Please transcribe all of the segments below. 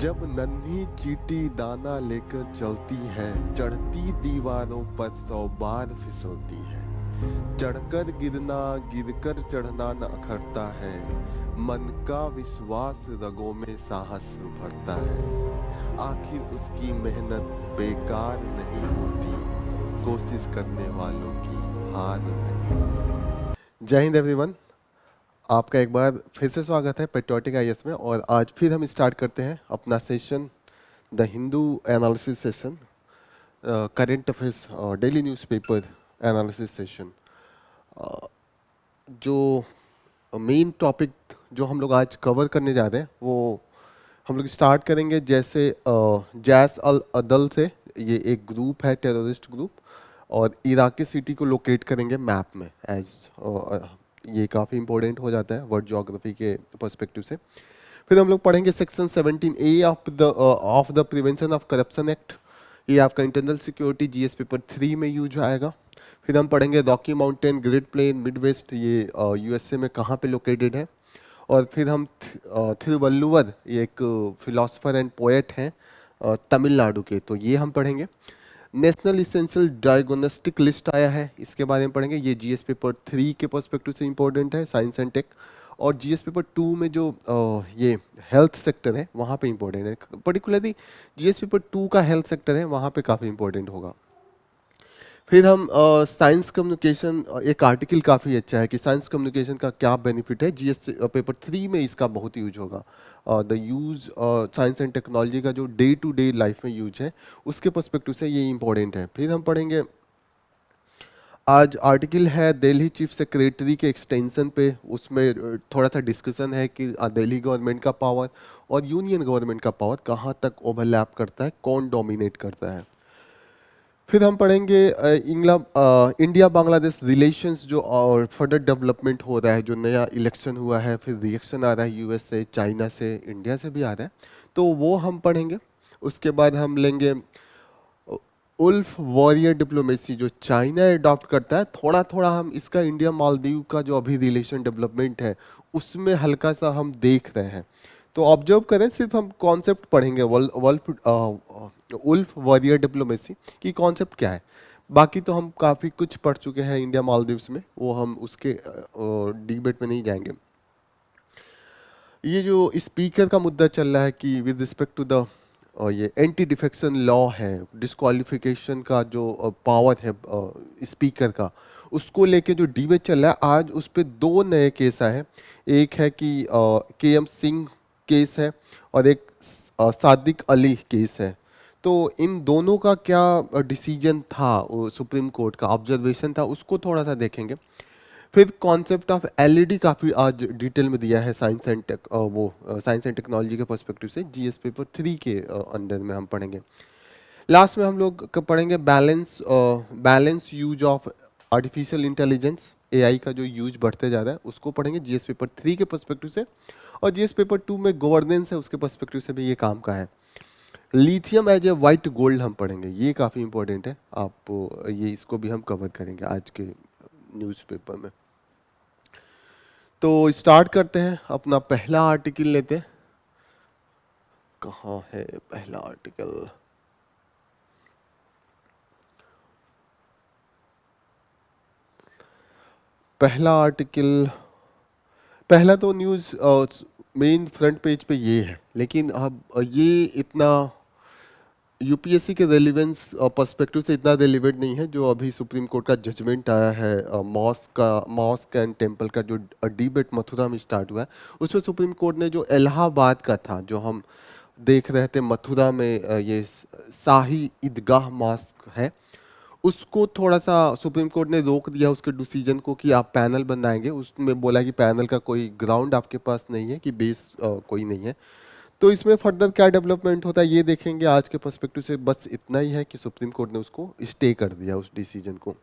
जब नन्ही चींटी दाना लेकर चलती है, चढ़ती दीवारों पर 100 बार फिसलती है। चढ़कर गिरना, गिरकर चढ़ना न अखरता है। मन का विश्वास रगों में साहस भरता है। आखिर उसकी मेहनत बेकार नहीं होती, कोशिश करने वालों की हार नहीं। जय हिंद एवरीवन। आपका एक बार फिर से स्वागत है पेट्रियोटिक आईएएस में। और आज फिर हम स्टार्ट करते हैं अपना session, the Hindu analysis session, current affairs daily newspaper analysis session. जो मेन टॉपिक जो हम लोग आज कवर करने जा रहे हैं वो हम लोग स्टार्ट करेंगे जैसे जैस अल अदल से। ये एक ग्रुप है, टेररिस्ट ग्रुप, और इराकी सिटी को लोकेट करेंगे मैप में एज। ये काफ़ी इंपॉर्टेंट हो जाता है वर्ल्ड ज्योग्राफी के पर्सपेक्टिव से। फिर हम लोग पढ़ेंगे section 17A of the prevention of corruption act. ये आपका इंटरनल सिक्योरिटी जीएस पेपर 3 में यूज आएगा। फिर हम पढ़ेंगे Rocky Mountain, great plain, mid west, ये यूएसए में कहाँ पे लोकेटेड है। और फिर हम थिरुवल्लुवर, ये एक फिलोसफर एंड पोएट हैं तमिलनाडु के, तो ये हम पढ़ेंगे। नेशनल इसेंशियल डायग्नोस्टिक लिस्ट आया है, इसके बारे में पढ़ेंगे। ये जीएस पेपर 3 के पर्सपेक्टिव से इंपॉर्टेंट है, साइंस एंड टेक। और जीएस पेपर 2 में जो ये हेल्थ सेक्टर है वहाँ पे इंपॉर्टेंट है, पर्टिकुलरली जीएस पेपर 2 का हेल्थ सेक्टर है वहाँ पे काफ़ी इंपॉर्टेंट होगा। फिर हम साइंस कम्युनिकेशन, एक आर्टिकल काफ़ी अच्छा है कि साइंस कम्युनिकेशन का क्या बेनिफिट है। जीएस पेपर 3 में इसका बहुत यूज होगा। The use science and technology का जो डे टू डे लाइफ में यूज है उसके पर्सपेक्टिव से ये इंपॉर्टेंट है। फिर हम पढ़ेंगे, आज आर्टिकल है दिल्ली चीफ सेक्रेटरी के एक्सटेंशन पे, उसमें थोड़ा सा डिस्कशन है कि दिल्ली गवर्नमेंट का पावर और यूनियन गवर्नमेंट का पावर कहाँ तक ओवरलैप करता है, कौन डोमिनेट करता है। फिर हम पढ़ेंगे इंडिया बांग्लादेश रिलेशंस जो और फर्दर डेवलपमेंट हो रहा है, जो नया इलेक्शन हुआ है, फिर रिएक्शन आ रहा है यूएस से, चाइना से, इंडिया से भी आ रहा है, तो वो हम पढ़ेंगे। उसके बाद हम लेंगे उल्फ वॉरियर डिप्लोमेसी, जो चाइना अडॉप्ट करता है। थोड़ा थोड़ा हम इसका इंडिया मालदीव का जो अभी रिलेशन डेवलपमेंट है उसमें हल्का सा हम देख रहे हैं, तो ऑब्जर्व करें। सिर्फ हम कॉन्सेप्ट पढ़ेंगे उल्फ वॉरियर डिप्लोमेसी की कॉन्सेप्ट क्या है। बाकी तो हम काफ़ी कुछ पढ़ चुके हैं इंडिया मालदीव्स में, वो हम उसके डिबेट में नहीं जाएंगे। ये जो स्पीकर का मुद्दा चल रहा है कि विद रिस्पेक्ट टू द ये एंटी डिफेक्शन लॉ है, डिस्क्वालिफिकेशन का जो पावर है स्पीकर का, उसको लेके जो डिबेट चल रहा है आज, उस पे दो नए केस आए हैं। एक है कि केएम सिंह केस है और एक सादिक अली केस है। तो इन दोनों का क्या डिसीजन था, सुप्रीम कोर्ट का ऑब्जर्वेशन था, उसको थोड़ा सा देखेंगे। फिर कॉन्सेप्ट ऑफ एलईडी काफ़ी आज डिटेल में दिया है science and science and technology के पर्सपेक्टिव से, जीएस पेपर 3 के अंडर में हम पढ़ेंगे। लास्ट में हम लोग पढ़ेंगे balance use of artificial intelligence, AI का जो यूज बढ़ते जा रहा है उसको पढ़ेंगे जीएस पेपर 3 के पर्सपेक्टिव से। और जीएस पेपर 2 में गवर्नेंस है, उसके पर्सपेक्टिव से भी ये काम का है। Lithium as a white gold हम पढ़ेंगे, ये काफ़ी इंपॉर्टेंट है, आप ये इसको भी हम कवर करेंगे आज के न्यूज़पेपर में। तो स्टार्ट करते हैं, अपना पहला आर्टिकल लेते हैं। कहाँ है पहला आर्टिकल? पहला आर्टिकल, पहला तो न्यूज़ मेन फ्रंट पेज पे ये है, लेकिन अब ये इतना यूपीएससी के रेलिवेंस पर्सपेक्टिव से इतना रेलिवेंट नहीं है। जो अभी सुप्रीम कोर्ट का जजमेंट आया है मॉस्क एंड टेम्पल का जो डिबेट मथुरा में स्टार्ट हुआ है, उसमें सुप्रीम कोर्ट ने जो इलाहाबाद का था, जो हम देख रहे थे मथुरा में ये शाही ईदगाह मॉस्क है, उसको थोड़ा सा सुप्रीम कोर्ट ने रोक दिया उसके डिसीजन को कि आप पैनल बनाएंगे। उसमें बोला कि पैनल का कोई ग्राउंड आपके पास नहीं है, कि बेस कोई नहीं है। तो इसमें फर्दर क्या डेवलपमेंट होता है ये देखेंगे। आज के पर्सपेक्टिव से बस इतना ही है कि सुप्रीम कोर्ट ने उसको स्टे कर दिया उस डिसीजन को।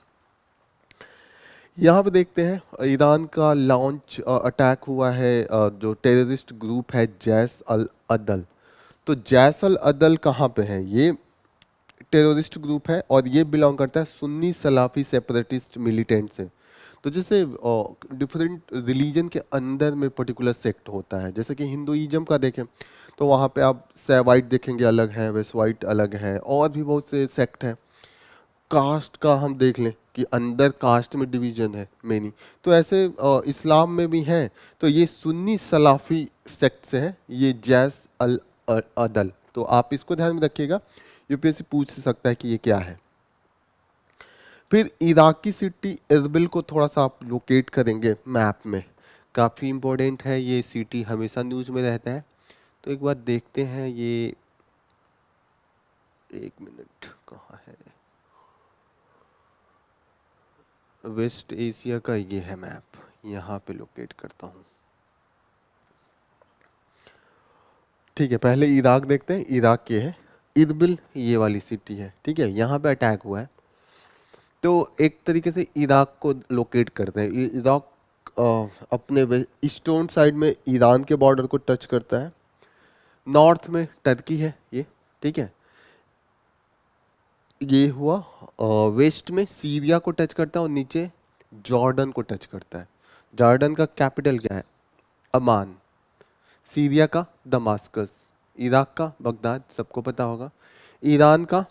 यहाँ पे देखते हैं ईरान का लॉन्च अटैक हुआ है, जो टेररिस्ट ग्रुप है जैश अल अदल। तो जैश अल अदल कहाँ पे है? ये टेररिस्ट ग्रुप है और ये बिलोंग करता है सुन्नी सलाफी सेपरेटिस्ट मिलिटेंट से। तो जैसे डिफरेंट रिलीजन के अंदर में पर्टिकुलर सेक्ट होता है, जैसे कि हिंदुइज्म का देखें तो वहाँ पे आप सेवाइट देखेंगे अलग है, वेस्वाइट अलग है, और भी बहुत से सेक्ट हैं। कास्ट का हम देख लें कि अंदर कास्ट में डिवीजन है मेनी, तो ऐसे इस्लाम में भी है। तो ये सुन्नी सलाफी सेक्ट से है, ये जैस अल अदल, तो आप इसको ध्यान में रखिएगा, यूपीएससी पूछ सकता है कि ये क्या है। फिर इराकी सिटी इरबिल को थोड़ा सा आप लोकेट करेंगे मैप में, काफ़ी इंपॉर्टेंट है ये सिटी, हमेशा न्यूज़ में रहता है। तो एक बार देखते हैं ये, एक मिनट, कहाँ है, वेस्ट एशिया का ये है मैप, यहाँ पे लोकेट करता हूँ। ठीक है, पहले इराक देखते हैं, इराक ये है, इरबिल ये वाली सिटी है, ठीक है, यहाँ पे अटैक हुआ है। तो एक तरीके से इराक को लोकेट करते हैं। इराक अपने ईस्टर्न साइड में ईरान के बॉर्डर को टच करता है, नॉर्थ में टर्की है ये, ठीक है, ये हुआ। वेस्ट में सीरिया को टच करता है और नीचे जॉर्डन को टच करता है। जॉर्डन का कैपिटल क्या है? अमान। सीरिया का दमास्कस, इराक का बगदाद, सबको पता होगा। ईरान का,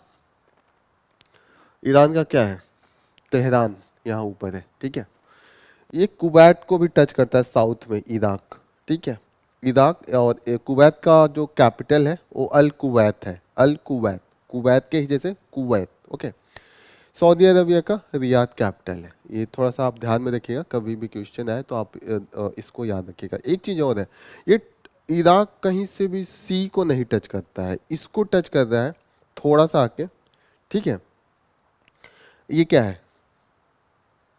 ईरान का क्या है? तेहरान, यहाँ ऊपर है, ठीक है। ये कुवैत को भी टच करता है साउथ में, इराक, ठीक है। इराक और कुवैत का जो कैपिटल है वो अल कुवैत है, अल कुवैत, कुवैत के ही जैसे कुवैत, ओके। सऊदी अरबिया का रियाद कैपिटल है। ये थोड़ा सा आप ध्यान में रखिएगा, कभी भी क्वेश्चन आए तो आप इसको याद रखिएगा। एक चीज़ और है, ये इराक कहीं से भी सी को नहीं टच करता है, इसको टच कर रहा है थोड़ा सा आके, ठीक है। ये क्या है?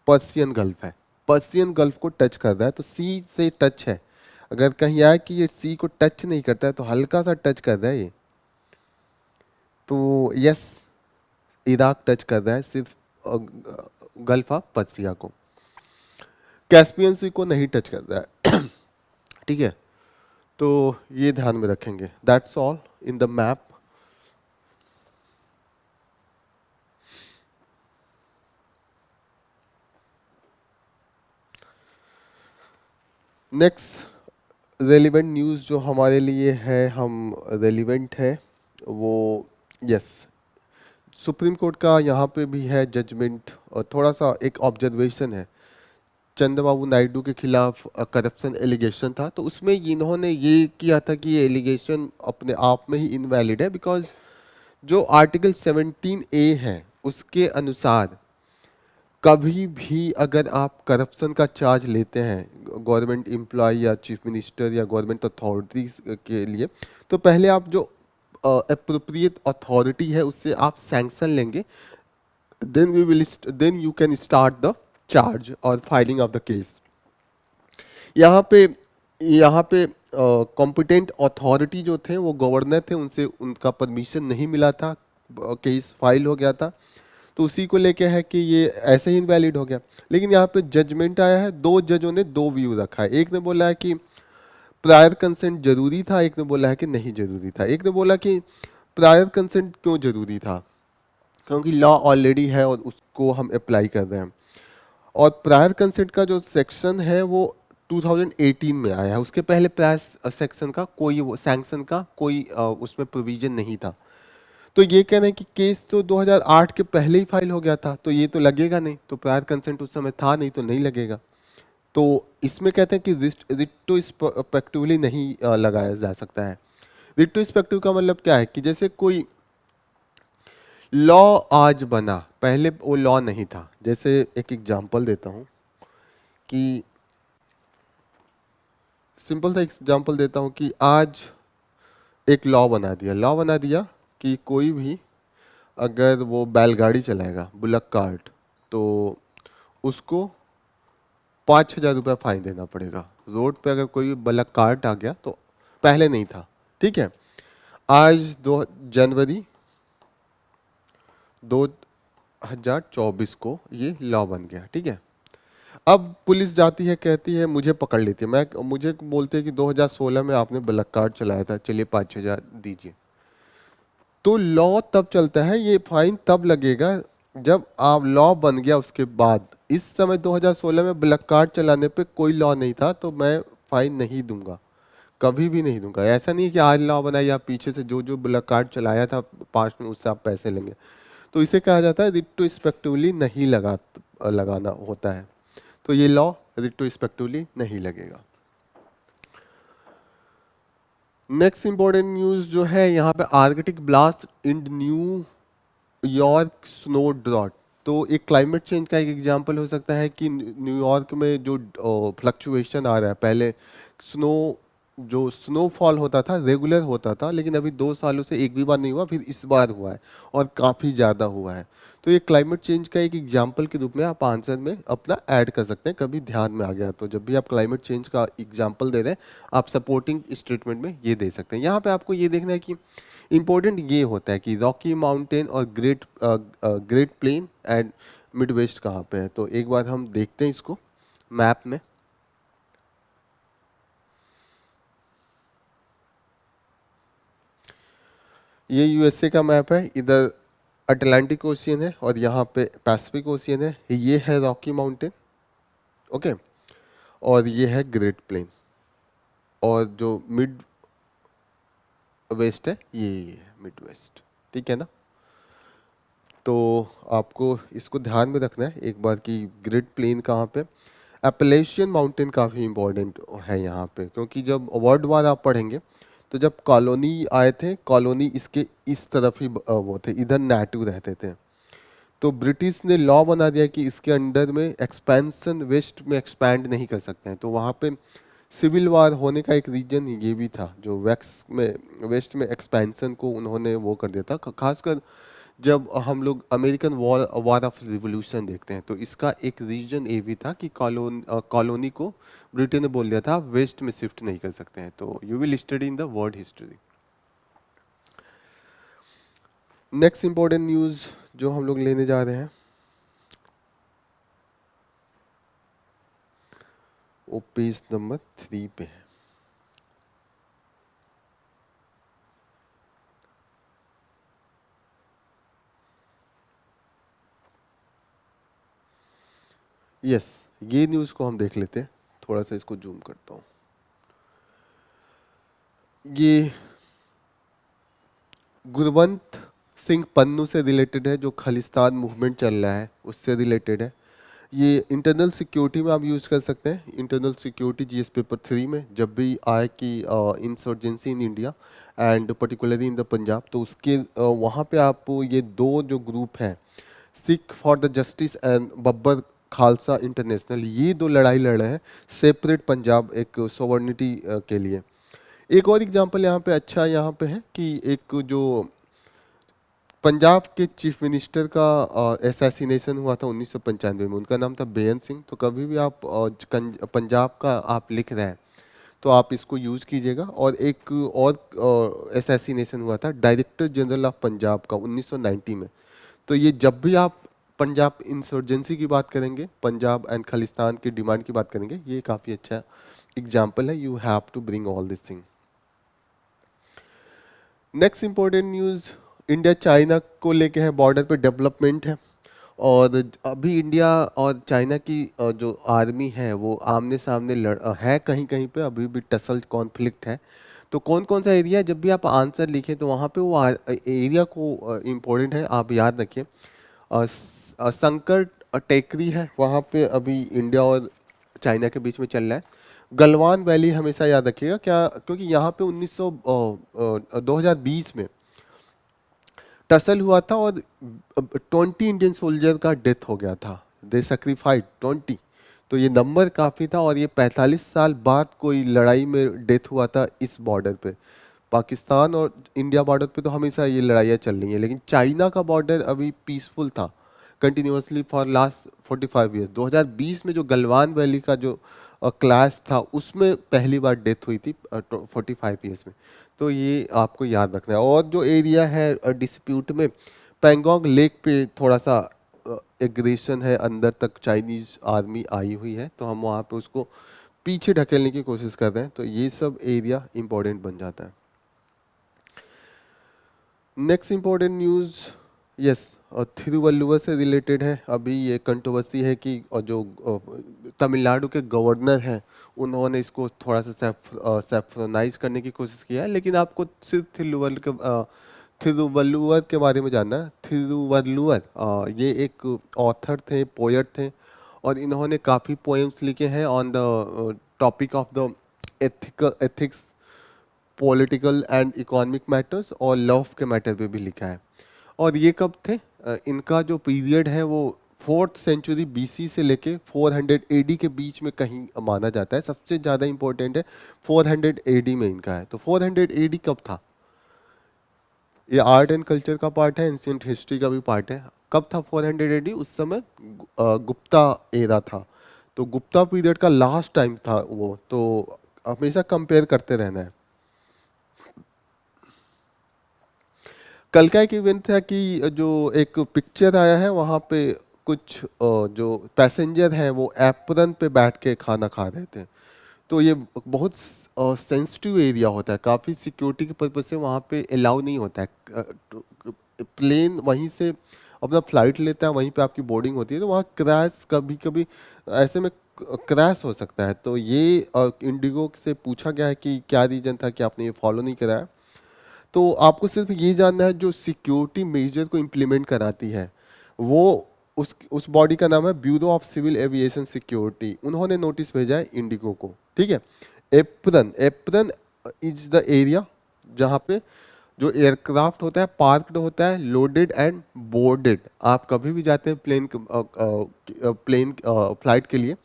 पर्सियन गल्फ है, पर्सियन गल्फ को टच कर रहा है, तो सी से टच है। अगर कहीं आए कि ये सी को टच नहीं करता है तो हल्का सा टच कर रहा है ये, तो यस, इराक टच कर रहा है सिर्फ गल्फ ऑफ पर्सिया को, कैस्पियन सी को नहीं टच कर रहा है ठीक है। तो ये ध्यान में रखेंगे। That's all in the map. Next relevant news जो हमारे लिए है, हम रेलिवेंट है वो, यस, सुप्रीम कोर्ट का यहाँ पे भी है जजमेंट, और थोड़ा सा एक ऑब्जर्वेशन है। चंद्रबाबू नायडू के खिलाफ करप्शन एलिगेशन था, तो उसमें इन्होंने ये किया था कि ये एलिगेशन अपने आप में ही इनवैलिड है, बिकॉज जो आर्टिकल 17A है उसके अनुसार कभी भी अगर आप करप्शन का चार्ज लेते हैं गवर्नमेंट एम्प्लॉय या चीफ मिनिस्टर या गवर्नमेंट अथॉरिटी के लिए, तो पहले आप जो अप्रोप्रिएट अथॉरिटी है उससे आप सैंक्शन लेंगे, then you can start the charge और फाइलिंग ऑफ द केस। यहाँ पे कॉम्पिटेंट अथॉरिटी जो थे वो गवर्नर थे, उनसे उनका परमिशन नहीं मिला था, केस फाइल हो गया था, तो उसी को लेके है कि ये ऐसे ही इनवैलिड हो गया। लेकिन यहाँ पे जजमेंट आया है, दो जजों ने दो व्यू रखा है। एक ने बोला है कि प्रायर कंसेंट जरूरी था, एक ने बोला है कि नहीं जरूरी था। एक ने बोला कि प्रायर कंसेंट क्यों जरूरी था, क्योंकि लॉ ऑलरेडी है और उसको हम अप्लाई कर रहे हैं, और प्रायर कंसेंट का जो सेक्शन है वो 2018 में आया है, उसके पहले प्रायर सेक्शन का कोई, वो सैंक्शन का कोई उसमें प्रोविजन नहीं था। तो ये कह रहे हैं कि केस तो 2008 के पहले ही फाइल हो गया था, तो ये तो लगेगा नहीं, तो प्रायर कंसेंट उस समय था नहीं, तो नहीं लगेगा। तो इसमें कहते हैं कि रिट्रोस्पेक्टिवली नहीं लगाया जा सकता है। रिट्रोस्पेक्टिव का मतलब क्या है कि जैसे कोई लॉ आज बना, पहले वो लॉ नहीं था। जैसे एक एग्जांपल देता हूं कि, सिंपल सा एग्जांपल देता हूं कि आज एक लॉ बना दिया कि कोई भी अगर वो बैलगाड़ी चलाएगा, बुलक कार्ट, तो उसको 5,000 रुपये फाइन देना पड़ेगा। रोड पे अगर कोई बुलक कार्ट आ गया, तो पहले नहीं था, ठीक है। आज 2 जनवरी 2024 को ये लॉ बन गया, ठीक है। अब पुलिस जाती है, कहती है, मुझे पकड़ लेती है, मुझे बोलते हैं कि 2016 में आपने बुलक कार्ट चलाया था, चलिए 5,000 दीजिए। तो लॉ तब चलता है, ये फाइन तब लगेगा जब आप लॉ बन गया उसके बाद। इस समय 2016 में ब्लैक कार्ड चलाने पे कोई लॉ नहीं था, तो मैं फाइन नहीं दूंगा। कभी भी नहीं दूंगा। ऐसा नहीं है कि आज लॉ बनाया, या पीछे से जो जो ब्लैक कार्ड चलाया था पास्ट में उससे आप पैसे लेंगे। तो इसे कहा जाता है रिट्रोस्पेक्टिवली नहीं लगाना होता है। तो ये लॉ रिट्रोस्पेक्टिवली नहीं लगेगा। नेक्स्ट इंपॉर्टेंट न्यूज जो है यहाँ पे, Arctic blast in New York snow drought. तो एक क्लाइमेट चेंज का एक एग्जांपल हो सकता है कि न्यूयॉर्क में जो फ्लक्चुएशन आ रहा है, पहले स्नो जो स्नोफॉल होता था रेगुलर होता था, लेकिन अभी 2 सालों से एक भी बार नहीं हुआ, फिर इस बार हुआ है और काफ़ी ज़्यादा हुआ है। तो ये क्लाइमेट चेंज का एक एग्जाम्पल के रूप में आप आंसर में अपना ऐड कर सकते हैं, कभी ध्यान में आ गया तो। जब भी आप क्लाइमेट चेंज का एग्जाम्पल दे रहे हैं, आप सपोर्टिंग स्टेटमेंट में ये दे सकते हैं। यहाँ पे आपको ये देखना है कि इंपॉर्टेंट ये होता है कि रॉकी माउंटेन और ग्रेट प्लेन एंड मिडवेस्ट कहाँ पे है। तो एक बार हम देखते हैं इसको मैप में। ये यूएसए का मैप है, इधर अटलांटिक ओशियन है और यहाँ पे पैसिफिक ओशियन है। ये है रॉकी माउंटेन, ओके, और ये है ग्रेट प्लेन, और जो मिड वेस्ट है ये है मिड वेस्ट, ठीक है ना। तो आपको इसको ध्यान में रखना है एक बार कि ग्रेट प्लेन कहाँ पे। एपलेशियन माउंटेन काफ़ी इंपॉर्टेंट है यहाँ पे, क्योंकि जब वर्ल्ड वार आप पढ़ेंगे तो जब कॉलोनी आए थे, कॉलोनी इसके इस तरफ ही वो थे, इधर नेटिव रहते थे। तो ब्रिटिश ने लॉ बना दिया कि इसके अंडर में एक्सपेंशन वेस्ट में एक्सपैंड नहीं कर सकते हैं। तो वहाँ पे सिविल वार होने का एक रीजन ये भी था, जो वेस्ट में एक्सपेंशन को उन्होंने वो कर दिया था। खासकर जब हम लोग अमेरिकन वॉर ऑफ रिवोल्यूशन देखते हैं, तो इसका एक रीजन ये भी था कि कॉलोनी को ब्रिटेन ने बोल दिया था वेस्ट में शिफ्ट नहीं कर सकते हैं। तो you will study in the world history. Next important news जो हम लोग लेने जा रहे हैं वो पेज नंबर 3 पे है। यस, ये न्यूज को हम देख लेते हैं। थोड़ा सा इसको जूम करता हूँ। ये गुरवंत सिंह पन्नू से रिलेटेड है, जो खालिस्तान मूवमेंट चल रहा है उससे रिलेटेड है। ये इंटरनल सिक्योरिटी में आप यूज़ कर सकते हैं। इंटरनल सिक्योरिटी जीएस पेपर 3 में जब भी आए कि insurgency in India and particularly in the Punjab, तो उसके वहाँ पे आप ये दो जो ग्रुप हैं, Sikh for the justice and Babbar Khalsa international, ये दो लड़ाई लड़ रहे हैं सेपरेट पंजाब एक सोवर्निटी के लिए। एक और एग्जांपल यहाँ पे अच्छा यहाँ पे है कि एक जो पंजाब के चीफ मिनिस्टर का असैसिनेशन हुआ था 1995 में, उनका नाम था बेअंत सिंह। तो कभी भी आप पंजाब का आप लिख रहे हैं तो आप इसको यूज़ कीजिएगा। और एक और असैसिनेशन हुआ था डायरेक्टर जनरल ऑफ पंजाब का 1990 में। तो ये जब भी आप पंजाब इंसर्जेंसी की बात करेंगे, पंजाब एंड खालिस्तान की डिमांड की बात करेंगे, ये काफ़ी अच्छा एग्जाम्पल है। You have to bring all this thing. Next important news India China को लेके है, बॉर्डर पे डेवलपमेंट है। और अभी इंडिया और चाइना की जो आर्मी है वो आमने सामने है, कहीं कहीं पे अभी भी टसल कॉन्फ्लिक्ट है। तो कौन कौन सा एरिया, जब भी आप आंसर लिखें तो वहाँ पे वो एरिया को इम्पोर्टेंट है आप याद रखिए। संकर टेकरी है, वहाँ पे अभी इंडिया और चाइना के बीच में चल रहा है। गलवान वैली हमेशा याद रखिएगा, क्या, क्योंकि यहाँ पे 2020 में टसल हुआ था और 20 इंडियन सोल्जर का डेथ हो गया था। दे सेक्रीफाइड 20। तो ये नंबर काफ़ी था, और ये 45 साल बाद कोई लड़ाई में डेथ हुआ था इस बॉर्डर पे। पाकिस्तान और इंडिया बॉर्डर पे तो हमेशा ये लड़ाइयाँ चल रही हैं, लेकिन चाइना का बॉर्डर अभी पीसफुल था कंटिन्यूसली फॉर लास्ट 45 ईयर्स। 2020 में जो गलवान वैली का जो क्लैश था उसमें पहली बार डेथ हुई थी 45 ईयर्स में। तो ये आपको याद रखना है। और जो एरिया है डिस्प्यूट में, पैंगोंग लेक पे थोड़ा सा एग्रेशन है, अंदर तक चाइनीज आर्मी आई हुई है, तो हम वहाँ पे उसको पीछे ढकेलने की कोशिश कर रहे हैं। तो ये सब एरिया इंपॉर्टेंट बन जाता है। Next important news yes, Thiruvalluvar से रिलेटेड है। अभी ये कंट्रोवर्सी है कि जो तमिलनाडु के गवर्नर हैं उन्होंने इसको थोड़ा सा सेफ्रोनाइज करने की कोशिश किया है, लेकिन आपको सिर्फ थिरुवल्लुवर के बारे में जानना है। थिरुवल्लुवर ये एक ऑथर थे, पोएट थे, और इन्होंने काफ़ी पोएम्स लिखे हैं on the topic of the ethics, political and economic matters, और लव के मैटर पे भी लिखा है। और ये कब थे? इनका जो पीरियड है वो 4th सेंचुरी बीसी से लेके 400 एडी के बीच में कहीं माना जाता है। सबसे ज़्यादा इंपॉर्टेंट है 400 एडी में इनका है। तो 400 एडी कब था? ये आर्ट एंड कल्चर का पार्ट है, एंशियंट हिस्ट्री का भी पार्ट है। कब था 400 एडी? उस समय गुप्ता एरा था। तो गुप्ता पीरियड का लास्ट टाइम था वो। तो हमेशा कंपेयर करते रहना है। कल का एक इवेंट था कि जो एक पिक्चर आया है वहाँ पे कुछ जो पैसेंजर हैं वो एप्रन पे बैठ के खाना खा रहे थे। तो ये बहुत सेंसिटिव एरिया होता है, काफ़ी सिक्योरिटी के पर्पज से वहाँ पे अलाउ नहीं होता है। प्लेन वहीं से अपना फ्लाइट लेता है, वहीं पे आपकी बोर्डिंग होती है, तो वहाँ क्रैश कभी कभी ऐसे में क्रैश हो सकता है। तो ये इंडिगो से पूछा गया है कि क्या रीजन था कि आपने ये फॉलो नहीं कराया। तो आपको सिर्फ ये जानना है जो सिक्योरिटी मेजर को इम्प्लीमेंट कराती है वो, उस बॉडी का नाम है bureau of civil aviation security. उन्होंने नोटिस भेजा है इंडिगो को, ठीक है। Apron, apron is the area जहाँ पे जो एयरक्राफ्ट होता है पार्कड होता है, लोडेड एंड बोर्डेड। आप कभी भी जाते हैं प्लेन फ्लाइट के लिए,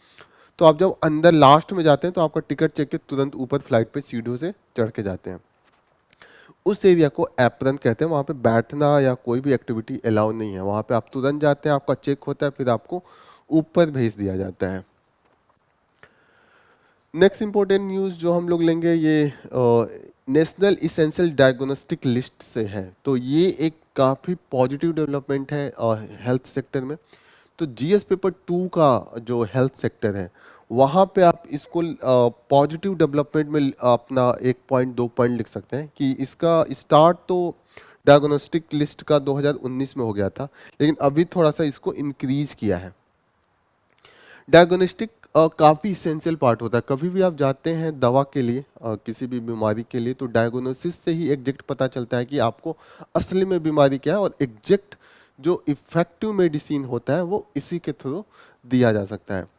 तो आप जब अंदर लास्ट में जाते हैं तो आपका टिकट चेक के तुरंत ऊपर फ्लाइट पे सीढ़ियों से चढ़ के जाते हैं। उस एरिया को एप्रन कहते हैं। वहाँ पे बैठना या कोई भी एक्टिविटी अलाउ नहीं है। वहाँ पे आप तुरंत जाते हैं, आपका चेक होता है, फिर आपको ऊपर भेज दिया जाता है। नेक्स्ट इंपॉर्टेंट न्यूज़ जो हम लोग लेंगे ये नेशनल इसेंशियल डायग्नोस्टिक लिस्ट से है। तो ये एक काफ़ी पॉजिटिव डेवलपमेंट है हेल्थ सेक्टर में। तो जीएस पेपर 2 का जो हेल्थ सेक्टर है वहाँ पे आप इसको पॉजिटिव डेवलपमेंट में अपना 1 पॉइंट 2 पॉइंट लिख सकते हैं कि इसका स्टार्ट तो डायग्नोस्टिक लिस्ट का 2019 में हो गया था, लेकिन अभी थोड़ा सा इसको इंक्रीज किया है। डायग्नोस्टिक काफ़ी इसेंशियल पार्ट होता है। कभी भी आप जाते हैं दवा के लिए, किसी भी बीमारी के लिए, तो डायग्नोसिस से ही एग्जैक्ट पता चलता है कि आपको असली में बीमारी क्या है, और एग्जैक्ट जो इफेक्टिव मेडिसिन होता है वो इसी के थ्रू दिया जा सकता है।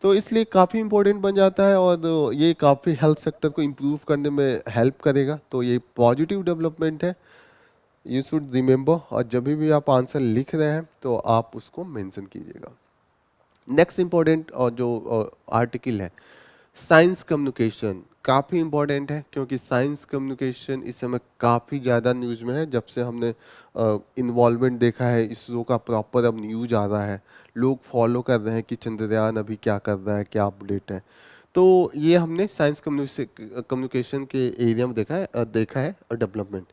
तो इसलिए काफ़ी इंपॉर्टेंट बन जाता है, और ये काफ़ी हेल्थ सेक्टर को इम्प्रूव करने में हेल्प करेगा। तो ये पॉजिटिव डेवलपमेंट है, यू शुड रिमेंबर। और जब भी आप आंसर लिख रहे हैं तो आप उसको मेंशन कीजिएगा। नेक्स्ट इंपॉर्टेंट और जो आर्टिकल है साइंस कम्युनिकेशन, काफ़ी इंपॉर्टेंट है क्योंकि साइंस कम्युनिकेशन इस समय काफ़ी ज़्यादा न्यूज़ में है। जब से हमने इन्वॉल्वमेंट देखा है, इसरो का प्रॉपर अब न्यूज आ रहा है, लोग फॉलो कर रहे हैं कि चंद्रयान अभी क्या कर रहा है, क्या अपडेट है। तो ये हमने साइंस कम्युनिकेशन के एरिया में देखा है डेवलपमेंट।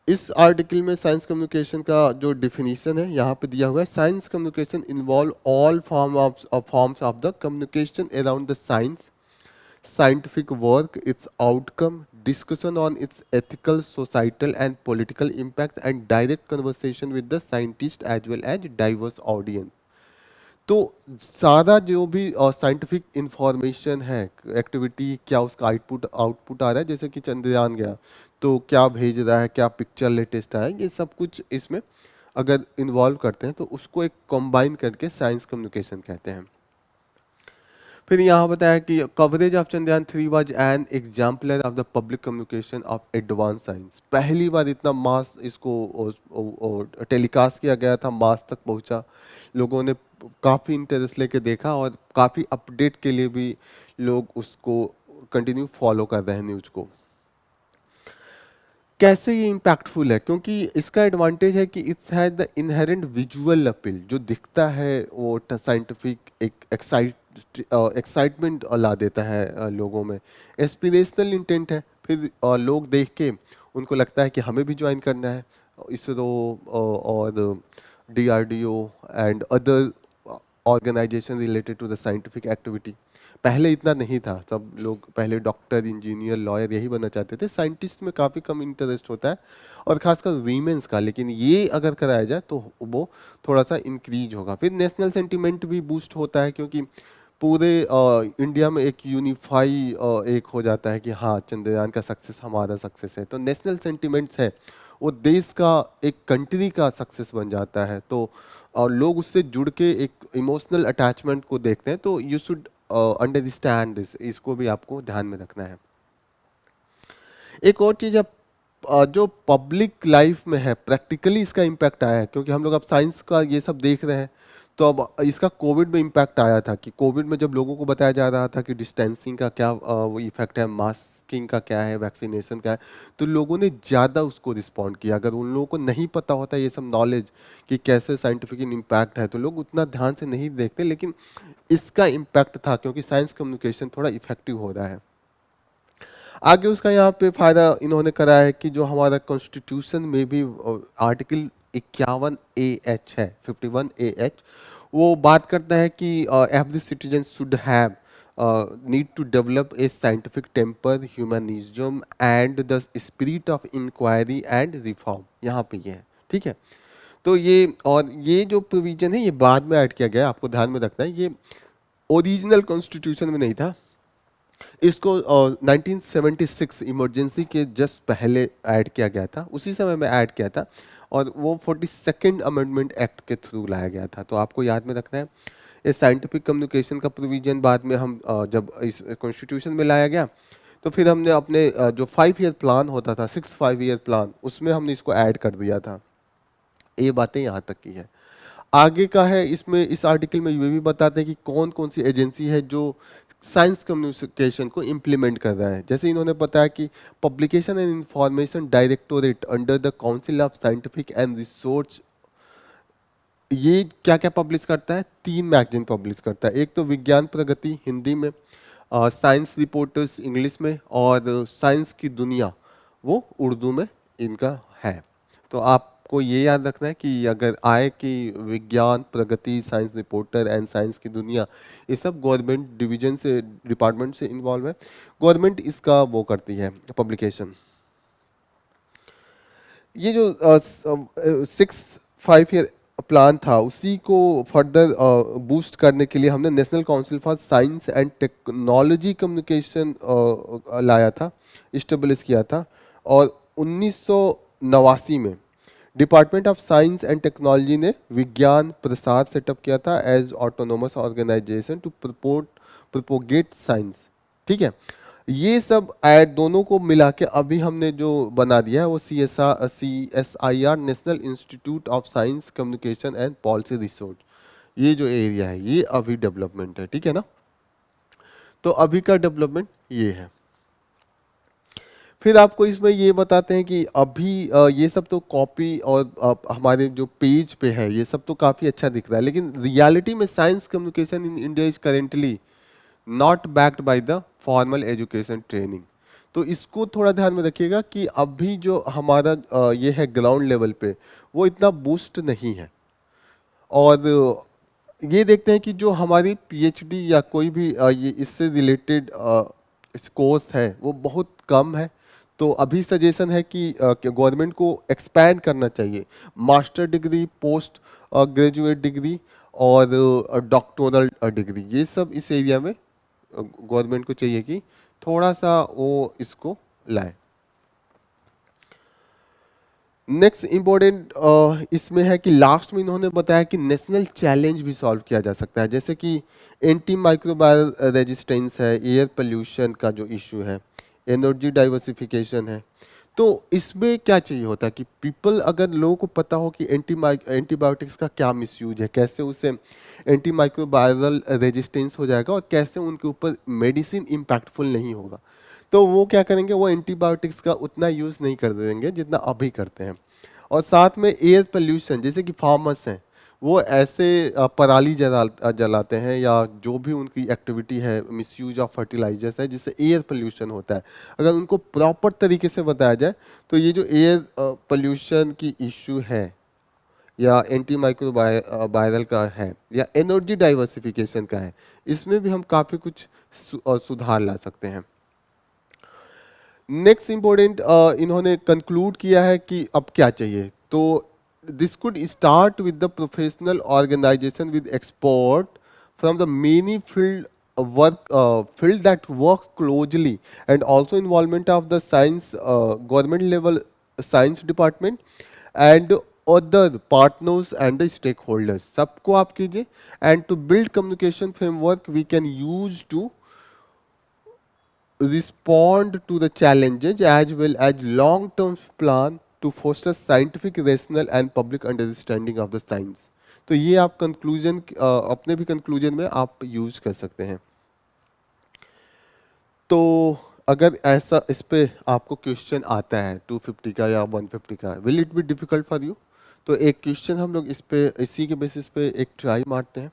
इस आर्टिकल में साइंस कम्युनिकेशन का जो डिफिनीशन है यहाँ पे दिया हुआ है। Science communication involve all forms of the communication around the science, scientific work, its outcome, discussion on its ethical, societal and political impact, and direct conversation with the scientist as well as diverse audience. तो सारा जो भी scientific information है, activity, क्या उसका output output आ रहा है, जैसे कि चंद्रयान गया तो क्या भेज रहा है, क्या पिक्चर लेटेस्ट आया, ये सब कुछ इसमें अगर इन्वॉल्व करते हैं तो उसको एक कंबाइन करके साइंस कम्युनिकेशन कहते हैं। फिर यहाँ बताया कि coverage of Chandrayaan 3 was an exemplar of the public communication of advance science. पहली बार इतना मास इसको टेलीकास्ट किया गया था, मास तक पहुँचा, लोगों ने काफ़ी इंटरेस्ट लेके देखा, और काफ़ी अपडेट के लिए भी लोग उसको कंटिन्यू फॉलो कर रहे हैं न्यूज़ को। कैसे ये इम्पैक्टफुल है? क्योंकि इसका एडवांटेज है कि it's has the inherent visual appeal. जो दिखता है वो साइंटिफिक एक एक्साइटमेंट ला देता है लोगों में। एस्पिरेशनल इंटेंट है, फिर लोग देख के उनको लगता है कि हमें भी ज्वाइन करना है इसरो और DRDO and other organisation related to the scientific activity. पहले इतना नहीं था, सब लोग पहले डॉक्टर, इंजीनियर, लॉयर यही बनना चाहते थे, साइंटिस्ट में काफ़ी कम इंटरेस्ट होता है, और खासकर वीमेंस का। लेकिन ये अगर कराया जाए तो वो थोड़ा सा इंक्रीज होगा। फिर नेशनल सेंटिमेंट भी बूस्ट होता है, क्योंकि पूरे इंडिया में एक यूनिफाई एक हो जाता है कि हाँ, चंद्रयान का सक्सेस हमारा सक्सेस है। तो नेशनल सेंटिमेंट्स है, वो देश का, एक कंट्री का सक्सेस बन जाता है। तो और लोग उससे जुड़ के एक इमोशनल अटैचमेंट को देखते हैं। तो यू शुड अंडरस्टैंड दिस, इसको भी आपको ध्यान में रखना है। एक और चीज, अब जो पब्लिक लाइफ में है प्रैक्टिकली इसका इम्पैक्ट आया है, क्योंकि हम लोग अब साइंस का ये सब देख रहे हैं। तो अब इसका कोविड में इम्पैक्ट आया था, कि कोविड में जब लोगों को बताया जा रहा था कि डिस्टेंसिंग का क्या वो इफेक्ट है, मास्किंग का क्या है, वैक्सीनेशन का है, तो लोगों ने ज़्यादा उसको रिस्पॉन्ड किया। अगर उन लोगों को नहीं पता होता ये सब नॉलेज कि कैसे साइंटिफिक इम्पैक्ट है, तो लोग उतना ध्यान से नहीं देखते, लेकिन इसका इम्पैक्ट था, क्योंकि साइंस कम्युनिकेशन थोड़ा इफेक्टिव हो रहा है। आगे उसका यहाँ पे फायदा इन्होंने करा है कि जो हमारा कॉन्स्टिट्यूशन में भी आर्टिकल 51 AH है, 51 AH, वो बात करता है कि every citizen should have need to develop a scientific temper, humanism and the spirit of inquiry and reform. यहाँ पे ये है, ठीक है। तो ये, और ये जो प्रोविजन है ये बाद में ऐड किया गया है, आपको ध्यान में रखना है, ये ओरिजिनल कॉन्स्टिट्यूशन में नहीं था। इसको 1976 इमरजेंसी के जस्ट पहले ऐड किया गया था, उसी समय में ऐड किया था, और वो 42nd अमेंडमेंट एक्ट के थ्रू लाया गया था। तो आपको याद में रखना है, ये साइंटिफिक कम्युनिकेशन का प्रोविजन बाद में हम जब इस कॉन्स्टिट्यूशन में लाया गया, तो फिर हमने अपने जो 5 ईयर प्लान होता था, 5 ईयर प्लान, उसमें हमने इसको ऐड कर दिया था। ये बातें यहाँ तक की है। आगे का है, इसमें इस आर्टिकल में ये भी बताते हैं कि कौन कौन सी एजेंसी है जो साइंस कम्युनिकेशन को इम्प्लीमेंट कर रहा है। जैसे इन्होंने बताया कि publication and information directorate under the council of scientific and research, ये क्या क्या पब्लिश करता है? 3 मैगजीन पब्लिश करता है। एक तो विज्ञान प्रगति हिंदी में, साइंस रिपोर्टर्स इंग्लिश में, और साइंस की दुनिया वो उर्दू में इनका है। तो आपको ये याद रखना है कि अगर आए कि विज्ञान प्रगति, साइंस रिपोर्टर एंड साइंस की दुनिया, ये सब गवर्नमेंट डिवीजन से, डिपार्टमेंट से इन्वॉल्व है, गवर्नमेंट इसका वो करती है पब्लिकेशन। ये जो 5 ईयर प्लान था, उसी को फर्दर बूस्ट करने के लिए हमने national council for science and technology communication लाया था, इस्टेब्लिश किया था। और 1989 में department of science and technology ने विज्ञान प्रसार सेटअप किया था as autonomous organisation to propagate science, ठीक है। ये सब ऐड दोनों को मिला के अभी हमने जो बना दिया है वो CSIR, national institute of science communication and policy research. ये जो एरिया है ये अभी डेवलपमेंट है, ठीक है ना। तो अभी का डेवलपमेंट ये है। फिर आपको इसमें ये बताते हैं कि अभी ये सब तो कॉपी और हमारे जो पेज पे है ये सब तो काफ़ी अच्छा दिख रहा है, लेकिन रियलिटी में science communication in India is currently not backed by the formal education training. तो इसको थोड़ा ध्यान में रखिएगा कि अभी जो हमारा ये है ग्राउंड लेवल पे, वो इतना बूस्ट नहीं है। और ये देखते हैं कि जो हमारी पीएचडी या कोई भी ये इससे रिलेटेड कोर्स है वो बहुत कम है। तो अभी सजेशन है कि गवर्नमेंट को एक्सपैंड करना चाहिए, master degree, post graduate degree और डॉक्टोरल डिग्री, ये सब इस एरिया में गवर्नमेंट को चाहिए कि थोड़ा सा वो इसको लाए। नेक्स्ट इम्पोर्टेंट इसमें है कि लास्ट में इन्होंने बताया कि नेशनल चैलेंज भी सॉल्व किया जा सकता है, जैसे कि एंटी माइक्रोबायल रेजिस्टेंस है, एयर पोल्यूशन का जो इशू है, एनर्जी डाइवर्सिफिकेशन है। तो इसमें क्या चाहिए होता है कि पीपल, अगर लोगों को पता हो कि एंटीबायोटिक्स का क्या मिसयूज है, कैसे उससे एंटी माइक्रोबायल रेजिस्टेंस हो जाएगा और कैसे उनके ऊपर मेडिसिन इम्पैक्टफुल नहीं होगा, तो वो क्या करेंगे, वो एंटीबायोटिक्स का उतना यूज़ नहीं कर देंगे जितना अभी करते हैं। और साथ में एयर पोल्यूशन, जैसे कि फार्मर्स हैं वो ऐसे पराली जलाते हैं या जो भी उनकी एक्टिविटी है, मिसयूज ऑफ फर्टिलाइजर्स है, जिससे एयर पोल्यूशन होता है। अगर उनको प्रॉपर तरीके से बताया जाए तो ये जो एयर पोल्यूशन की इश्यू है या एंटी माइक्रोबायरल का है, या एनर्जी डाइवर्सिफिकेशन का है, इसमें भी हम काफ़ी कुछ सुधार ला सकते हैं। नेक्स्ट इंपॉर्टेंट इन्होंने कंक्लूड किया है कि अब क्या चाहिए। तो this could start with the professional organisation with expert from the many field that works closely, and also involvement of the science government level science department and other partners and the stakeholders, सबको आप कीजिए। and to build communication framework we can use to respond to the challenges as well as long-term plan to foster scientific, rational and public understanding of the science। तो ये आप conclusion अपने भी conclusion में आप यूज कर सकते हैं। तो अगर ऐसा इस पे आपको क्वेश्चन आता है 250 का या 150 का, will it be difficult for you? तो एक क्वेश्चन हम लोग इस पे इसी के बेसिस पे एक ट्राई मारते हैं।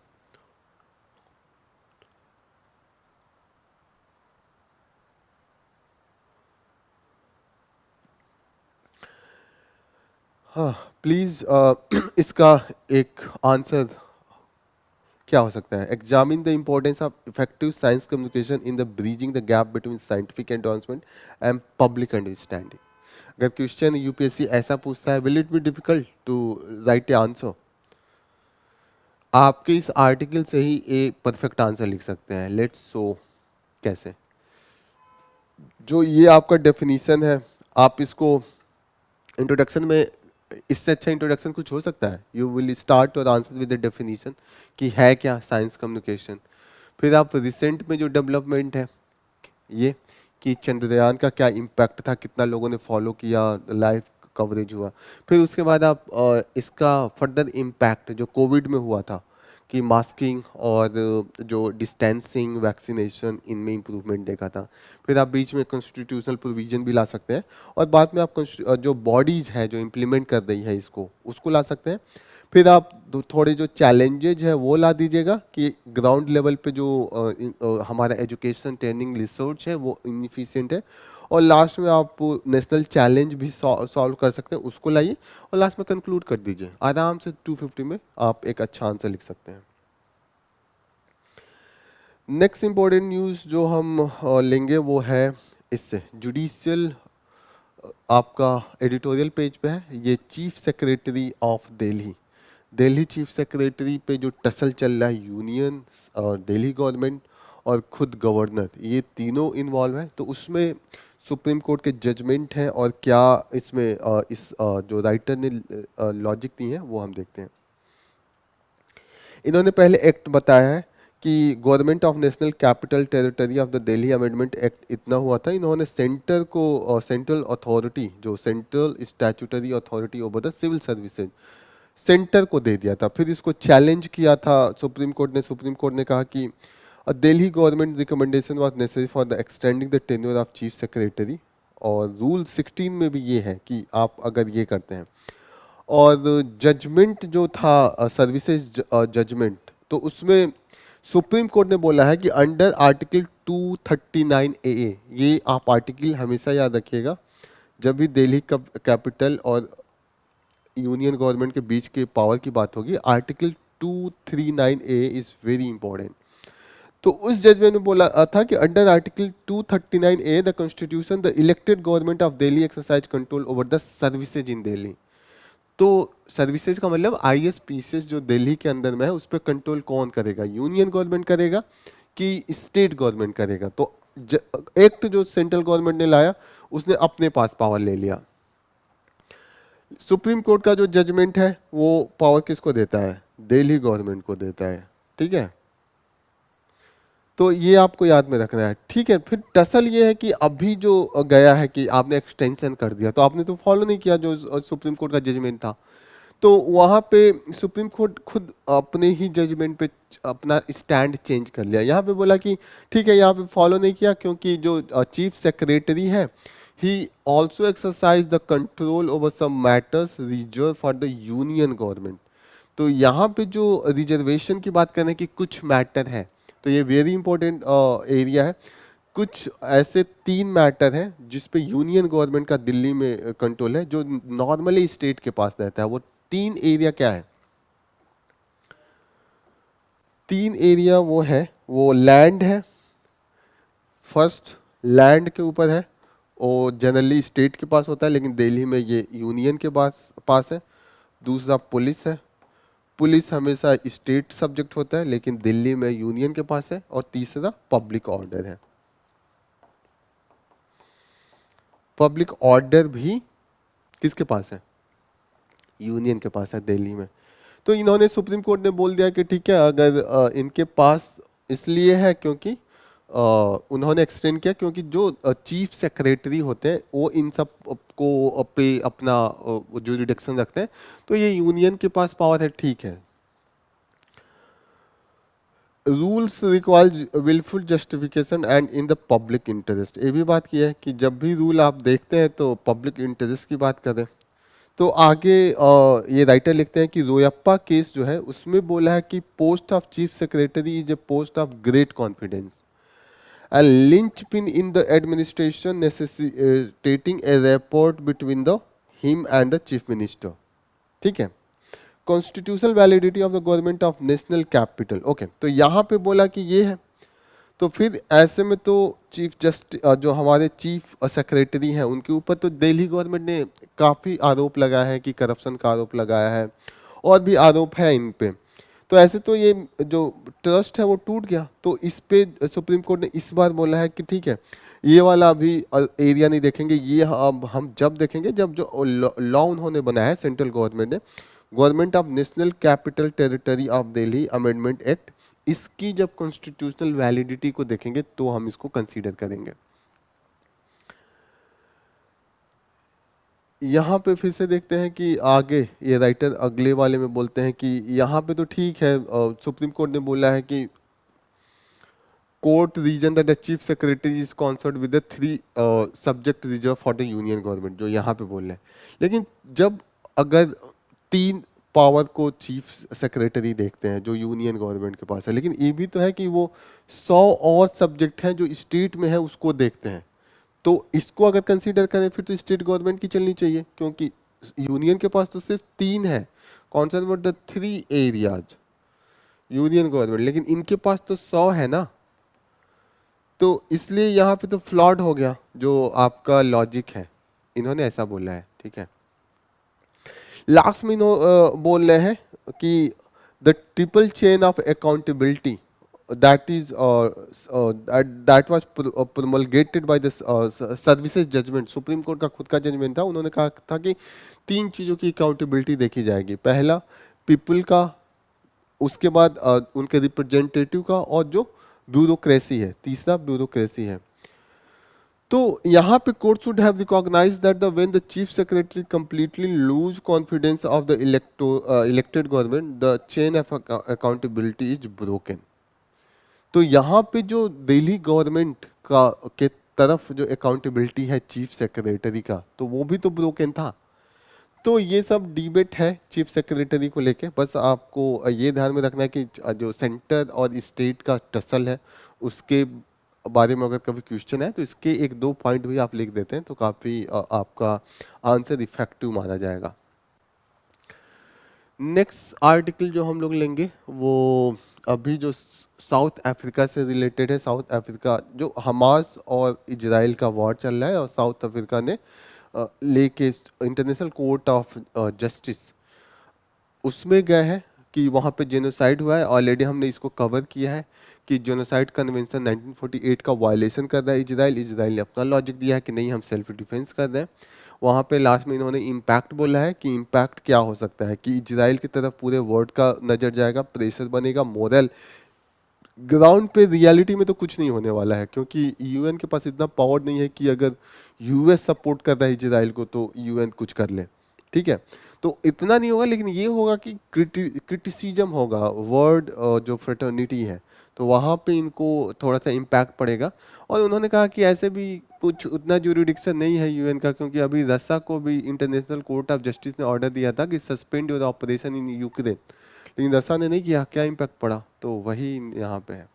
हाँ प्लीज इसका एक आंसर क्या हो सकता है? Examine the importance of effective science communication in the bridging the gap between scientific advancement and public understanding. अगर क्वेश्चन यूपीएससी ऐसा पूछता है, will it be difficult to write a answer, आपके इस आर्टिकल से ही एक परफेक्ट आंसर लिख सकते हैं। लेट्स सो कैसे, जो ये आपका डेफिनेशन है, आप इसको इंट्रोडक्शन में, इससे अच्छा इंट्रोडक्शन कुछ हो सकता है? You will start your answer with the definition कि है क्या साइंस कम्युनिकेशन। फिर आप रिसेंट में जो डेवलपमेंट है ये कि चंद्रयान का क्या इम्पैक्ट था, कितना लोगों ने फॉलो किया, लाइव कवरेज हुआ। फिर उसके बाद आप इसका फर्दर इम्पैक्ट जो कोविड में हुआ था कि मास्किंग और जो डिस्टेंसिंग, वैक्सीनेशन, इनमें इम्प्रूवमेंट देखा था। फिर आप बीच में कॉन्स्टिट्यूशनल प्रोविजन भी ला सकते हैं, और बाद में आप जो बॉडीज है जो इम्प्लीमेंट कर रही है इसको, उसको ला सकते हैं। फिर आप थोड़े जो चैलेंजेज है वो ला दीजिएगा कि ग्राउंड लेवल पे जो हमारा एजुकेशन, ट्रेनिंग, रिसर्च है वो इनफिशिएंट है। और लास्ट में आप नेशनल चैलेंज भी सॉल्व कर सकते हैं, उसको लाइए और लास्ट में कंक्लूड कर दीजिए। आराम से 250 में आप एक अच्छा आंसर लिख सकते हैं। नेक्स्ट इंपॉर्टेंट न्यूज़ जो हम लेंगे वो है इससे जुडिशियल, आपका एडिटोरियल पेज पे है ये, chief secretary of Delhi, Delhi chief secretary पे जो टसल चल रहा है, यूनियन और दिल्ली गवर्नमेंट और खुद गवर्नर, ये तीनों इन्वॉल्व है। तो उसमें सुप्रीम कोर्ट के जजमेंट हैं और क्या इसमें जो राइटर ने लॉजिक दी है वो हम देखते हैं। इन्होंने पहले एक्ट बताया है कि government of national capital territory of the Delhi amendment act इतना हुआ था, इन्होंने सेंटर को सेंट्रल अथॉरिटी, जो central statutory authority over the civil services, centre को दे दिया था। फिर इसको चैलेंज किया था सुप्रीम कोर्ट ने। सुप्रीम कोर्ट ने कहा कि Delhi government recommendation was necessary for the extending the tenure of chief secretary, और रूल 16 में भी ये है कि आप अगर ये करते हैं। और जजमेंट जो था सर्विसेज जजमेंट, तो उसमें सुप्रीम कोर्ट ने बोला है कि अंडर आर्टिकल 239 ए, ये आप आर्टिकल हमेशा याद रखिएगा जब भी दिल्ली कैपिटल और यूनियन गवर्नमेंट के बीच के पावर की बात होगी, article 239 A is very important. तो उस जजमेंट में बोला था कि under article 239 A the constitution the elected government of Delhi exercise control over the services in Delhi. तो सर्विसेज का मतलब आईएसपीसीएस जो दिल्ली के अंदर में है उस पर कंट्रोल कौन करेगा, यूनियन गवर्नमेंट करेगा कि स्टेट गवर्नमेंट करेगा। तो एक्ट जो सेंट्रल गवर्नमेंट ने लाया उसने अपने पास पावर ले लिया। सुप्रीम कोर्ट का जो जजमेंट है वो पावर किसको देता है? दिल्ली गवर्नमेंट को देता है। ठीक है, तो ये आपको याद में रखना है। ठीक है, फिर टसल ये है कि अभी जो गया है कि आपने एक्सटेंशन कर दिया, तो आपने तो फॉलो नहीं किया जो सुप्रीम कोर्ट का जजमेंट था। तो वहाँ पे सुप्रीम कोर्ट खुद अपने ही जजमेंट पे अपना स्टैंड चेंज कर लिया। यहाँ पे बोला कि ठीक है, यहाँ पे फॉलो नहीं किया क्योंकि जो चीफ सेक्रेटरी है ही also exercise the control over some matters reserve for the union government. तो यहाँ पे जो रिजर्वेशन की बात करें कि कुछ मैटर है, तो ये वेरी इंपॉर्टेंट एरिया है। कुछ ऐसे 3 मैटर हैं जिस पे यूनियन गवर्नमेंट का दिल्ली में कंट्रोल है, जो नॉर्मली स्टेट के पास रहता है, वो तीन एरिया क्या है? तीन एरिया वो लैंड है, फर्स्ट लैंड के ऊपर है, और जनरली स्टेट के पास होता है, लेकिन दिल्ली में ये यूनियन के पास है। दूसरा पुलिस है, पुलिस हमेशा स्टेट सब्जेक्ट होता है, लेकिन दिल्ली में यूनियन के पास है। और तीसरा पब्लिक ऑर्डर है, पब्लिक ऑर्डर भी किसके पास है? यूनियन के पास है दिल्ली में। तो इन्होंने सुप्रीम कोर्ट ने बोल दिया कि ठीक है, अगर इनके पास इसलिए है क्योंकि उन्होंने एक्सटेंड किया, क्योंकि जो चीफ सेक्रेटरी होते हैं वो इन सब को पे अपना जुरिडिक्शन रखते हैं, तो ये यूनियन के पास पावर है, ठीक है। Rules require wilful justification and in the public interest, ये भी बात की है कि जब भी रूल आप देखते हैं तो पब्लिक इंटरेस्ट की बात करें। तो आगे ये राइटर लिखते हैं कि रोयप्पा केस जो है उसमें बोला है कि post of chief secretary is a post of great confidence and linchpin in the administration necessitating a rapport between the him and the chief minister. ठीक है, constitutional validity of the government of national capital. Okay, तो यहाँ पे बोला कि ये है, तो फिर ऐसे में तो चीफ जस्टिस जो हमारे चीफ सेक्रेटरी हैं उनके ऊपर तो दिल्ली गवर्नमेंट ने काफ़ी आरोप लगाया है कि करप्शन का आरोप लगाया है, और भी आरोप है इन पे। तो ऐसे तो ये जो ट्रस्ट है वो टूट गया। तो इस पे सुप्रीम कोर्ट ने इस बार बोला है कि ठीक है, ये वाला अभी एरिया नहीं देखेंगे, ये अब हम जब देखेंगे जब जो लॉ उन्होंने बनाया है सेंट्रल गवर्नमेंट ने, government of national capital territory of Delhi amendment act, इसकी जब कॉन्स्टिट्यूशनल वैलिडिटी को देखेंगे तो हम इसको कंसीडर करेंगे। यहाँ पे फिर से देखते हैं कि आगे ये राइटर अगले वाले में बोलते हैं कि यहाँ पे तो ठीक है, सुप्रीम कोर्ट ने बोला है कि court reason that the chief secretary is concert with the three subject reserve for the union government, जो यहाँ पे बोल रहे हैं। लेकिन जब अगर तीन पावर को चीफ सेक्रेटरी देखते हैं जो यूनियन गवर्नमेंट के पास है, लेकिन ये भी तो है कि वो 100 और सब्जेक्ट हैं जो स्टेट में है उसको देखते हैं, तो इसको अगर कंसीडर करें फिर तो स्टेट गवर्नमेंट की चलनी चाहिए, क्योंकि यूनियन के पास तो सिर्फ तीन है, concern with the three areas union government, लेकिन इनके पास तो 100 है ना। तो इसलिए यहाँ पे तो फ्लॉड हो गया जो आपका लॉजिक है, इन्होंने ऐसा बोला है। ठीक है, लास्ट में बोल रहे हैं कि the triple chain of accountability that is that was promulgated by the services judgment, supreme court का खुद का जजमेंट था। उन्होंने कहा था कि तीन चीज़ों की अकाउंटेबिलिटी देखी जाएगी, पहला पीपल का, उसके बाद उनके रिप्रेजेंटेटिव का, और जो ब्यूरोक्रेसी है, तीसरा ब्यूरोक्रेसी है। तो यहाँ पे court should have recognised that the when the chief secretary completely lose confidence of the elected government the chain of accountability is broken. तो यहाँ पे जो दिल्ली गवर्नमेंट का के तरफ जो अकाउंटेबिलिटी है चीफ सेक्रेटरी का, तो वो भी तो ब्रोकन था। तो ये सब डिबेट है चीफ सेक्रेटरी को लेके, बस आपको ये ध्यान में रखना है कि जो सेंटर और स्टेट का टसल है उसके बारे में अगर कभी क्वेश्चन है तो इसके एक दो पॉइंट भी आप लिख देते हैं तो काफ़ी आपका आंसर इफेक्टिव माना जाएगा। नेक्स्ट आर्टिकल जो हम लोग लेंगे वो अभी जो साउथ अफ्रीका से रिलेटेड है। साउथ अफ्रीका जो हमास और इजराइल का वॉर चल रहा है, और साउथ अफ्रीका ने लेके इंटरनेशनल कोर्ट ऑफ जस्टिस उसमें गए हैं कि वहाँ पे जेनोसाइड हुआ है। ऑलरेडी हमने इसको कवर किया है कि जेनोसाइड कन्वेंशन 1948 का वायलेशन कर रहा है इजराइल। इजराइल ने अपना लॉजिक दिया है कि नहीं, हम सेल्फ डिफेंस कर रहे हैं। वहाँ पे लास्ट में इन्होंने इम्पैक्ट बोला है कि इम्पैक्ट क्या हो सकता है कि इजराइल की तरफ पूरे वर्ल्ड का नज़र जाएगा, प्रेशर बनेगा, मोरल ग्राउंड पे रियलिटी में तो कुछ नहीं होने वाला है, क्योंकि यूएन के पास इतना पावर नहीं है कि अगर यूएस सपोर्ट कर रहा है इजराइल को तो यूएन कुछ कर ले। ठीक है, तो इतना नहीं होगा, लेकिन ये होगा कि क्रिटिसिज्म होगा, वर्ड जो फ्रेटर्निटी है तो वहाँ पे इनको थोड़ा सा इम्पैक्ट पड़ेगा। और उन्होंने कहा कि ऐसे भी कुछ उतना ज्यूरिडिक्शन नहीं है यूएन का, क्योंकि अभी रस्सा को भी इंटरनेशनल कोर्ट ऑफ जस्टिस ने ऑर्डर दिया था कि suspend your operation in Ukraine, लेकिन रस्सा ने नहीं किया। क्या इम्पैक्ट पड़ा, तो वही यहाँ पे है।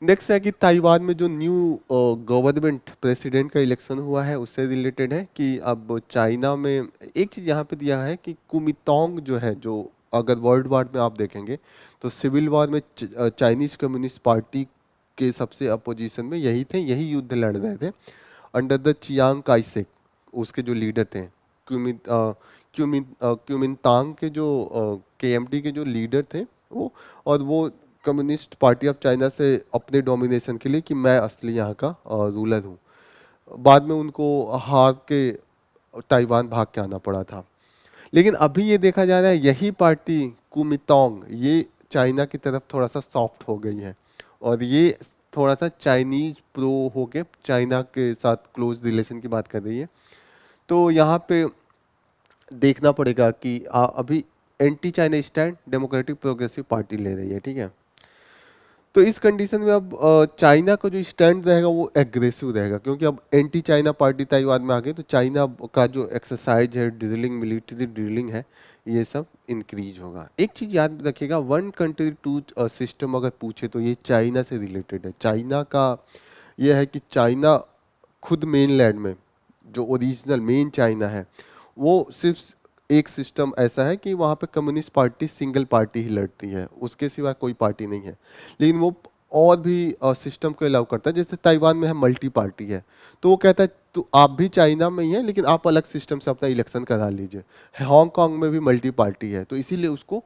नेक्स्ट है कि ताइवान में जो न्यू गवर्नमेंट प्रेसिडेंट का इलेक्शन हुआ है उससे रिलेटेड है कि अब चाइना में एक चीज़ यहाँ पे दिया है कि कुमितोंग जो है, जो अगर वर्ल्ड वार में आप देखेंगे तो सिविल वॉर में चाइनीज कम्युनिस्ट पार्टी के सबसे अपोजिशन में यही थे, यही युद्ध लड़ रहे थे अंडर द चियांग काइसेक। उसके जो लीडर थे क्यूमिनतांग के जो केएमटी के जो लीडर थे वो, और वो कम्युनिस्ट पार्टी ऑफ चाइना से अपने डोमिनेशन के लिए कि मैं असली यहाँ का रूलर हूँ। बाद में उनको हार के ताइवान भाग के आना पड़ा था। लेकिन अभी ये देखा जा रहा है यही पार्टी कुमितोंग ये चाइना की तरफ थोड़ा सा सॉफ्ट हो गई है और ये थोड़ा सा चाइनीज प्रो होके चाइना के साथ क्लोज रिलेशन की बात कर रही है। तो यहाँ पे देखना पड़ेगा कि अभी anti China stand democratic progressive party ले रही है, ठीक है। तो इस कंडीशन में अब चाइना का जो स्टैंड रहेगा वो एग्रेसिव रहेगा, क्योंकि अब एंटी चाइना पार्टी ताइवान में आ गई, तो चाइना का जो एक्सरसाइज है, ड्रिलिंग, मिलिट्री ड्रिलिंग है, ये सब इंक्रीज होगा। एक चीज याद रखिएगा, वन कंट्री टू सिस्टम अगर पूछे तो ये चाइना से रिलेटेड है। चाइना का ये है कि चाइना खुद मेन लैंड में जो ओरिजिनल मेन चाइना है वो सिर्फ एक सिस्टम ऐसा है कि वहाँ पे कम्युनिस्ट पार्टी सिंगल पार्टी ही लड़ती है, उसके सिवा कोई पार्टी नहीं है। लेकिन वो और भी सिस्टम को अलाउ करता है, जैसे ताइवान में है मल्टी पार्टी है, तो वो कहता है तो आप भी चाइना में ही है लेकिन आप अलग सिस्टम से अपना इलेक्शन करा लीजिए। हांगकांग में भी मल्टी पार्टी है, तो इसीलिए उसको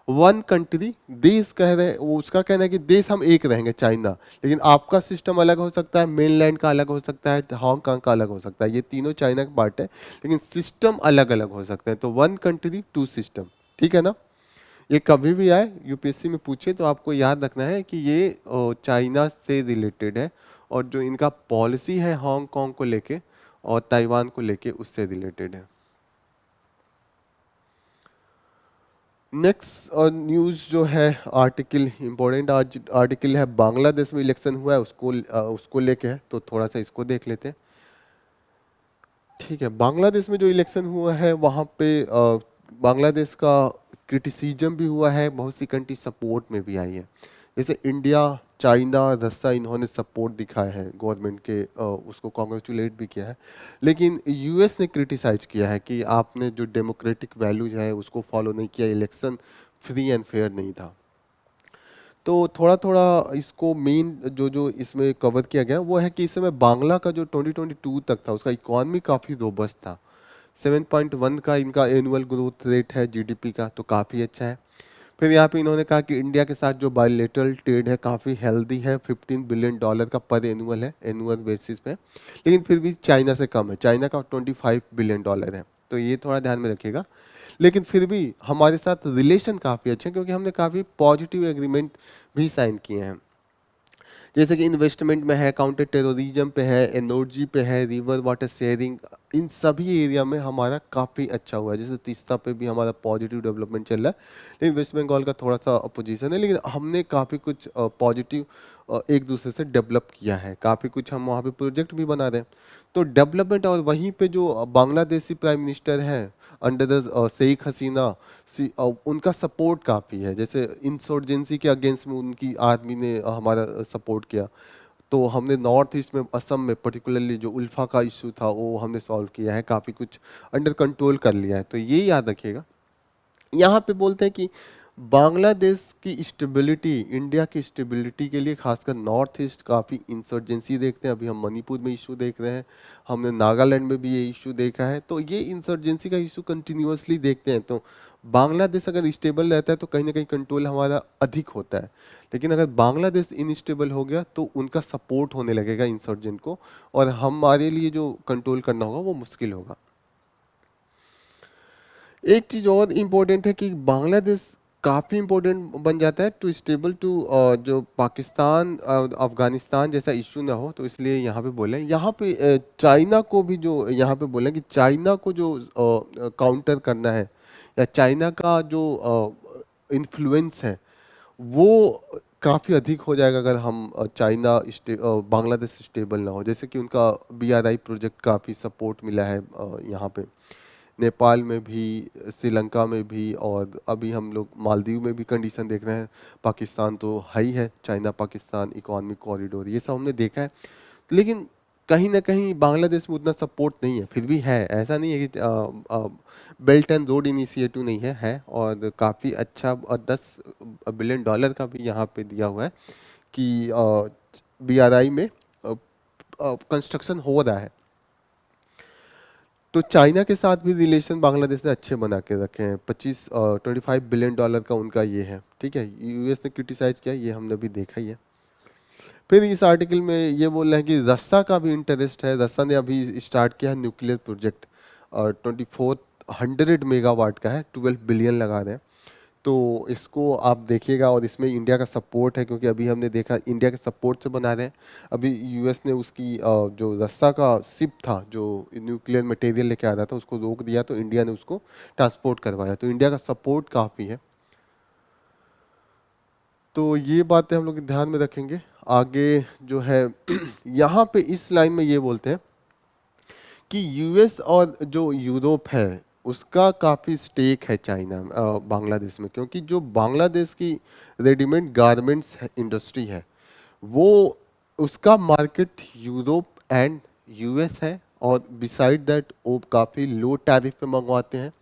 वन कंट्री देश कह रहे हैं। वो उसका कहना है कि देश हम एक रहेंगे चाइना, लेकिन आपका सिस्टम अलग हो सकता है, मेनलैंड का अलग हो सकता है, हांगकांग का अलग हो सकता है, ये तीनों चाइना का पार्ट है लेकिन सिस्टम अलग अलग हो सकते हैं। तो वन कंट्री टू सिस्टम, ठीक है ना। ये कभी भी आए यूपीएससी में पूछे तो आपको याद रखना है कि ये चाइना से रिलेटेड है और जो इनका पॉलिसी है हांगकांग को लेके और ताइवान को लेके उससे रिलेटेड है। नेक्स्ट न्यूज़ जो है आर्टिकल, इम्पोर्टेंट आर्टिकल है, बांग्लादेश में इलेक्शन हुआ है उसको लेके है, तो थोड़ा सा इसको देख लेते हैं। ठीक है, बांग्लादेश में जो इलेक्शन हुआ है वहाँ पे बांग्लादेश का क्रिटिसिज्म भी हुआ है, बहुत सी कंट्री सपोर्ट में भी आई है, जैसे इंडिया, चाइना, रसिया, इन्होंने सपोर्ट दिखाया है गवर्नमेंट के, उसको कॉन्ग्रेचुलेट भी किया है। लेकिन यूएस ने क्रिटिसाइज किया है कि आपने जो डेमोक्रेटिक वैल्यूज है उसको फॉलो नहीं किया, इलेक्शन फ्री एंड फेयर नहीं था। तो थोड़ा थोड़ा इसको मेन जो जो इसमें कवर किया गया वो है कि इस समय बांग्ला का जो 2022 तक था उसका इकॉनमी काफ़ी रोबस्ट था, 7.1 का इनका एनुअल ग्रोथ रेट है जीडीपी का, तो काफ़ी अच्छा है। फिर यहाँ पे इन्होंने कहा कि इंडिया के साथ जो बायलेटरल ट्रेड है काफ़ी हेल्दी है, $15 बिलियन का पर एनुअल है, एनुअल बेसिस पे, लेकिन फिर भी चाइना से कम है, चाइना का $25 बिलियन है, तो ये थोड़ा ध्यान में रखिएगा। लेकिन फिर भी हमारे साथ रिलेशन काफ़ी अच्छे हैं क्योंकि हमने काफ़ी पॉजिटिव एग्रीमेंट भी साइन किए हैं, जैसे कि इन्वेस्टमेंट में है, काउंटर टेररिज्म पे है, एनर्जी पे है, रिवर वाटर शेयरिंग, इन सभी एरिया में हमारा काफ़ी अच्छा हुआ है। जैसे तीस्ता पे भी हमारा पॉजिटिव डेवलपमेंट चल रहा है, लेकिन वेस्ट बंगाल का थोड़ा सा अपोजिशन है, लेकिन हमने काफ़ी कुछ पॉजिटिव एक दूसरे से डेवलप किया है, काफ़ी कुछ हम वहाँ पे प्रोजेक्ट भी बना रहे हैं। तो डेवलपमेंट, और वहीं पे जो बांग्लादेशी प्राइम मिनिस्टर हैं अंडर द शेख हसीना, उनका सपोर्ट काफ़ी है, जैसे इंसर्जेंसी के अगेंस्ट में उनकी आर्मी ने हमारा सपोर्ट किया। तो हमने नॉर्थ ईस्ट में, असम में पर्टिकुलरली जो उल्फा का इशू था वो हमने सॉल्व किया है, काफ़ी कुछ अंडर कंट्रोल कर लिया है, तो ये याद रखिएगा। यहाँ पे बोलते हैं कि बांग्लादेश की स्टेबिलिटी, इंडिया की स्टेबिलिटी के लिए खासकर नॉर्थ ईस्ट काफ़ी इंसर्जेंसी देखते हैं। अभी हम मणिपुर में इशू देख रहे हैं, हमने नागालैंड में भी ये इशू देखा है, तो ये इंसर्जेंसी का इशू कंटिन्यूअसली देखते हैं। तो बांग्लादेश अगर स्टेबल रहता है तो कहीं ना कहीं कंट्रोल हमारा अधिक होता है, लेकिन अगर बांग्लादेश इनस्टेबल हो गया तो उनका सपोर्ट होने लगेगा इंसर्जेंट को, और हमारे लिए जो कंट्रोल करना होगा वो मुश्किल होगा। एक चीज और इम्पोर्टेंट है कि बांग्लादेश काफी इम्पोर्टेंट बन जाता है टू स्टेबल टू, जो पाकिस्तान अफगानिस्तान जैसा इश्यू ना हो, तो इसलिए यहाँ पे बोले, यहाँ पे चाइना को भी जो यहाँ पे बोले कि चाइना को जो काउंटर करना है या चाइना का जो इन्फ्लुएंस है वो काफ़ी अधिक हो जाएगा अगर हम बांग्लादेश स्टेबल ना हो, जैसे कि उनका बीआरआई प्रोजेक्ट काफ़ी सपोर्ट मिला है यहाँ पे, नेपाल में भी, श्रीलंका में भी, और अभी हम लोग मालदीव में भी कंडीशन देख रहे हैं। पाकिस्तान तो है ही है, चाइना पाकिस्तान इकोनॉमिक कॉरिडोर, ये सब हमने देखा है। लेकिन कहीं ना कहीं बांग्लादेश में उतना सपोर्ट नहीं है, फिर भी है, ऐसा नहीं है कि बेल्ट एंड रोड इनिशिएटिव नहीं है, और काफ़ी अच्छा 10 बिलियन डॉलर का भी यहाँ पे दिया हुआ है कि BRI में कंस्ट्रक्शन हो रहा है। तो चाइना के साथ भी रिलेशन बांग्लादेश ने अच्छे बना के रखे हैं। 25 बिलियन डॉलर का उनका ये है, ठीक है। यूएस ने क्रिटिसाइज किया, ये हमने भी देखा ही है। फिर इस आर्टिकल में ये बोल रहे हैं कि रस्सा का भी इंटरेस्ट है। रस्सा ने अभी स्टार्ट किया है न्यूक्लियर प्रोजेक्ट, और 2400 मेगावाट का है, 12 बिलियन लगा रहे हैं। तो इसको आप देखिएगा, और इसमें इंडिया का सपोर्ट है, क्योंकि अभी हमने देखा इंडिया के सपोर्ट से बना रहे हैं। अभी यूएस ने उसकी जो रस्सा का शिप था जो न्यूक्लियर मटेरियल लेके आ रहा था, उसको रोक दिया, तो इंडिया ने उसको ट्रांसपोर्ट करवाया। तो इंडिया का सपोर्ट काफ़ी है। तो ये बातें हम लोग ध्यान में रखेंगे। आगे जो है यहाँ पे इस लाइन में ये बोलते हैं कि यूएस और जो यूरोप है उसका काफ़ी स्टेक है चाइना बांग्लादेश में, क्योंकि जो बांग्लादेश की रेडीमेड गारमेंट्स इंडस्ट्री है वो, उसका मार्केट यूरोप एंड यूएस है। और बिसाइड दैट वो काफ़ी लो टैरिफ पे मंगवाते हैं,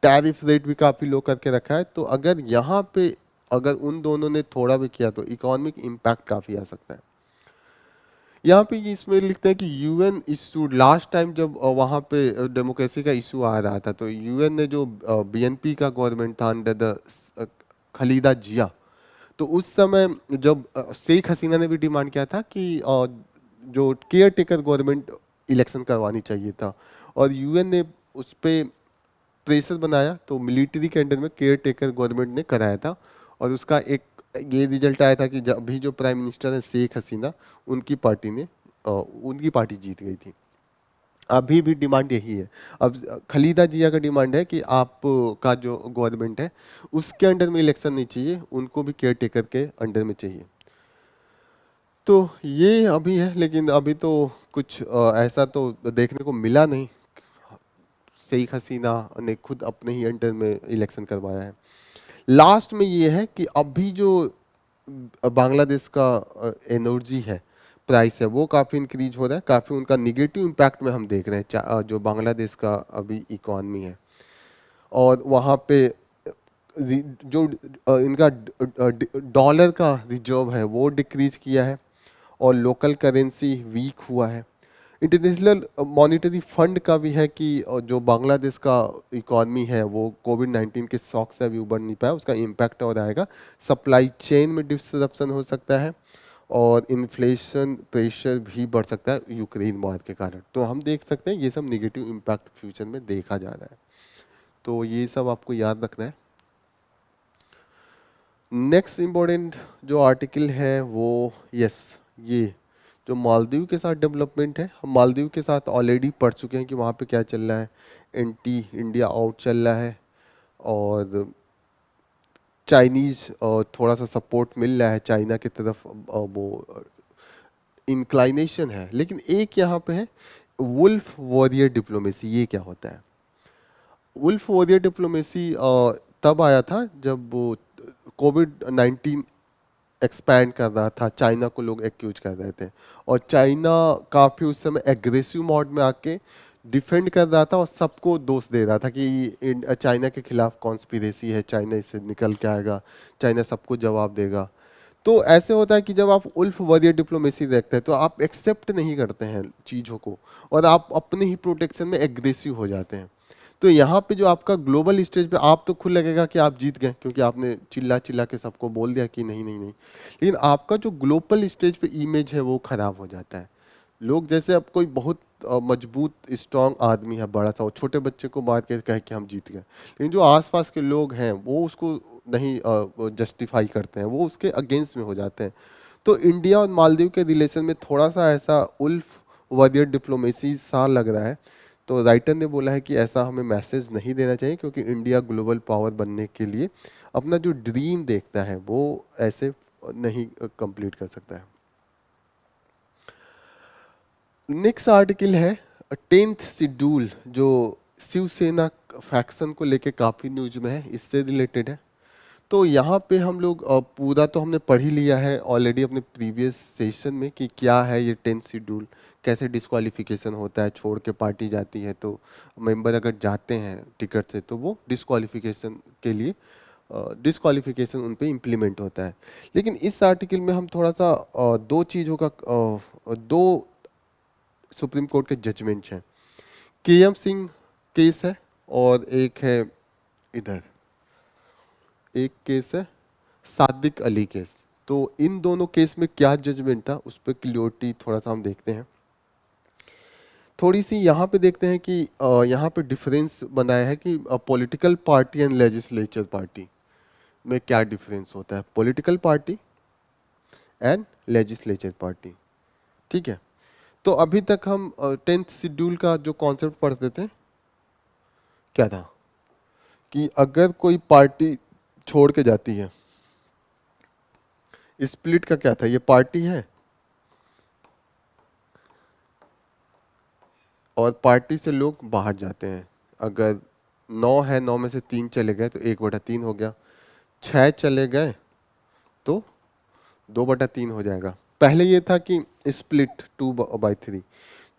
टैरिफ रेट भी काफ़ी लो करके रखा है। तो अगर यहाँ पे अगर उन दोनों ने थोड़ा भी किया तो इकोनॉमिक इम्पैक्ट काफ़ी आ सकता है। यहाँ पे ये इसमें लिखते हैं कि यूएन इशू, लास्ट टाइम जब वहाँ पे डेमोक्रेसी का इशू आ रहा था, तो यूएन ने जो बीएनपी का गवर्नमेंट था अंडर द खलीदा जिया, तो उस समय जब शेख हसीना ने भी डिमांड किया था कि जो केयर टेकर गवर्नमेंट इलेक्शन करवानी चाहिए था, और यूएन ने उस पे प्रेशर बनाया, तो मिलिट्री के अंडर में केयर टेकर गवर्नमेंट ने कराया था। और उसका एक ये रिजल्ट आया था कि अभी जो प्राइम मिनिस्टर है शेख हसीना, उनकी पार्टी जीत गई थी। अभी भी डिमांड यही है। अब खलीदा जिया का डिमांड है कि आप का जो गवर्नमेंट है उसके अंडर में इलेक्शन नहीं चाहिए, उनको भी केयर टेकर के अंडर में चाहिए। तो ये अभी है, लेकिन अभी तो कुछ ऐसा तो देखने को मिला नहीं। शेख हसीना ने खुद अपने ही अंडर में इलेक्शन करवाया है। लास्ट में ये है कि अभी जो बांग्लादेश का एनर्जी है, प्राइस है, वो काफ़ी इंक्रीज हो रहा है। काफ़ी उनका निगेटिव इम्पैक्ट में हम देख रहे हैं जो बांग्लादेश का अभी इकॉनमी है। और वहाँ पे जो इनका डॉलर का रिजर्व है वो डिक्रीज किया है, और लोकल करेंसी वीक हुआ है। इंटरनेशनल मॉनिटरी फंड का भी है कि जो बांग्लादेश का इकॉनमी है वो कोविड-19 के शॉक से अभी उबर नहीं पाया, उसका इम्पैक्ट और आएगा। सप्लाई चेन में डिसरप्शन हो सकता है, और इन्फ्लेशन प्रेशर भी बढ़ सकता है यूक्रेन वॉर के कारण। तो हम देख सकते हैं ये सब नेगेटिव इम्पैक्ट फ्यूचर में देखा जा रहा है। तो ये सब आपको याद रखना है। नेक्स्ट इम्पोर्टेंट जो आर्टिकल है वो, यस, ये जो मालदीव के साथ डेवलपमेंट है, हम मालदीव के साथ ऑलरेडी पढ़ चुके हैं कि वहाँ पे क्या चल रहा है। एंटी इंडिया आउट चल रहा है, और चाइनीज थोड़ा सा सपोर्ट मिल रहा है चाइना की तरफ, वो इंक्लाइनेशन है। लेकिन एक यहाँ पे है वुल्फ वॉरियर डिप्लोमेसी। ये क्या होता है? वुल्फ वॉरियर डिप्लोमेसी तब आया था जब वो कोविड-19 एक्सपैंड कर रहा था, चाइना को लोग एक्यूज कर रहे थे, और चाइना काफ़ी उस समय एग्रेसिव मोड में आके डिफेंड कर रहा था और सबको दोष दे रहा था कि चाइना के खिलाफ कॉन्स्पिरेसी है, चाइना इससे निकल के आएगा, चाइना सबको जवाब देगा। तो ऐसे होता है कि जब आप उल्फ वॉरियर डिप्लोमेसी देखते हैं तो आप एक्सेप्ट नहीं करते हैं चीज़ों को, और आप अपने ही प्रोटेक्शन में एग्रेसिव हो जाते हैं। तो यहाँ पे जो आपका ग्लोबल स्टेज पे आप तो खुद लगेगा कि आप जीत गए, क्योंकि आपने चिल्ला चिल्ला के सबको बोल दिया कि नहीं नहीं नहीं, लेकिन आपका जो ग्लोबल स्टेज पे इमेज है वो खराब हो जाता है। लोग, जैसे अब कोई बहुत मजबूत स्ट्रांग आदमी है, बड़ा सा, वो छोटे बच्चे को मार के कहे कि हम जीत गए, लेकिन जो आसपास के लोग हैं वो उसको नहीं जस्टिफाई करते हैं, वो उसके अगेंस्ट में हो जाते हैं। तो इंडिया और मालदीव के रिलेशन में थोड़ा सा ऐसा उल्फ वॉरियर डिप्लोमेसी सा लग रहा है। तो राइटर ने बोला है कि ऐसा हमें मैसेज नहीं देना चाहिए, क्योंकि इंडिया ग्लोबल पावर बनने के लिए अपना जो ड्रीम देखता है वो ऐसे नहीं कंप्लीट कर सकता है। नेक्स्ट आर्टिकल है 10th शेड्यूल, जो शिवसेना फैक्शन को लेके काफ़ी न्यूज में है, इससे रिलेटेड है। तो यहाँ पे हम लोग पूरा तो हमने पढ़ ही लिया है ऑलरेडी अपने प्रीवियस सेशन में कि क्या है ये 10th शेड्यूल, कैसे डिस्क्वालिफिकेशन होता है, छोड़ के पार्टी जाती है तो मेंबर अगर जाते हैं टिकट से तो वो डिस्क्वालिफिकेशन के लिए डिस्क्वालिफिकेशन उन पे इम्प्लीमेंट होता है। लेकिन इस आर्टिकल में हम थोड़ा सा दो चीज़ों का दो सुप्रीम कोर्ट के जजमेंट हैं। केएम सिंह केस है और एक है इधर एक केस है सादिक अली केस। तो इन दोनों केस में क्या जजमेंट था उस पर क्लियरिटी थोड़ा सा हम देखते हैं। थोड़ी सी यहाँ पे देखते हैं कि यहाँ पे डिफरेंस बनाया है कि political party and legislature party में क्या डिफरेंस होता है, political party and legislature party. ठीक है, तो अभी तक हम 10th शेड्यूल का जो कॉन्सेप्ट पढ़ते थे क्या था कि अगर कोई पार्टी छोड़ के जाती है, स्प्लिट का क्या था, ये पार्टी है और पार्टी से लोग बाहर जाते हैं। अगर 9 है, 9 में से 3 चले गए तो 1/3 हो गया, 6 चले गए तो 2/3 हो जाएगा। पहले ये था कि स्प्लिट 2/3।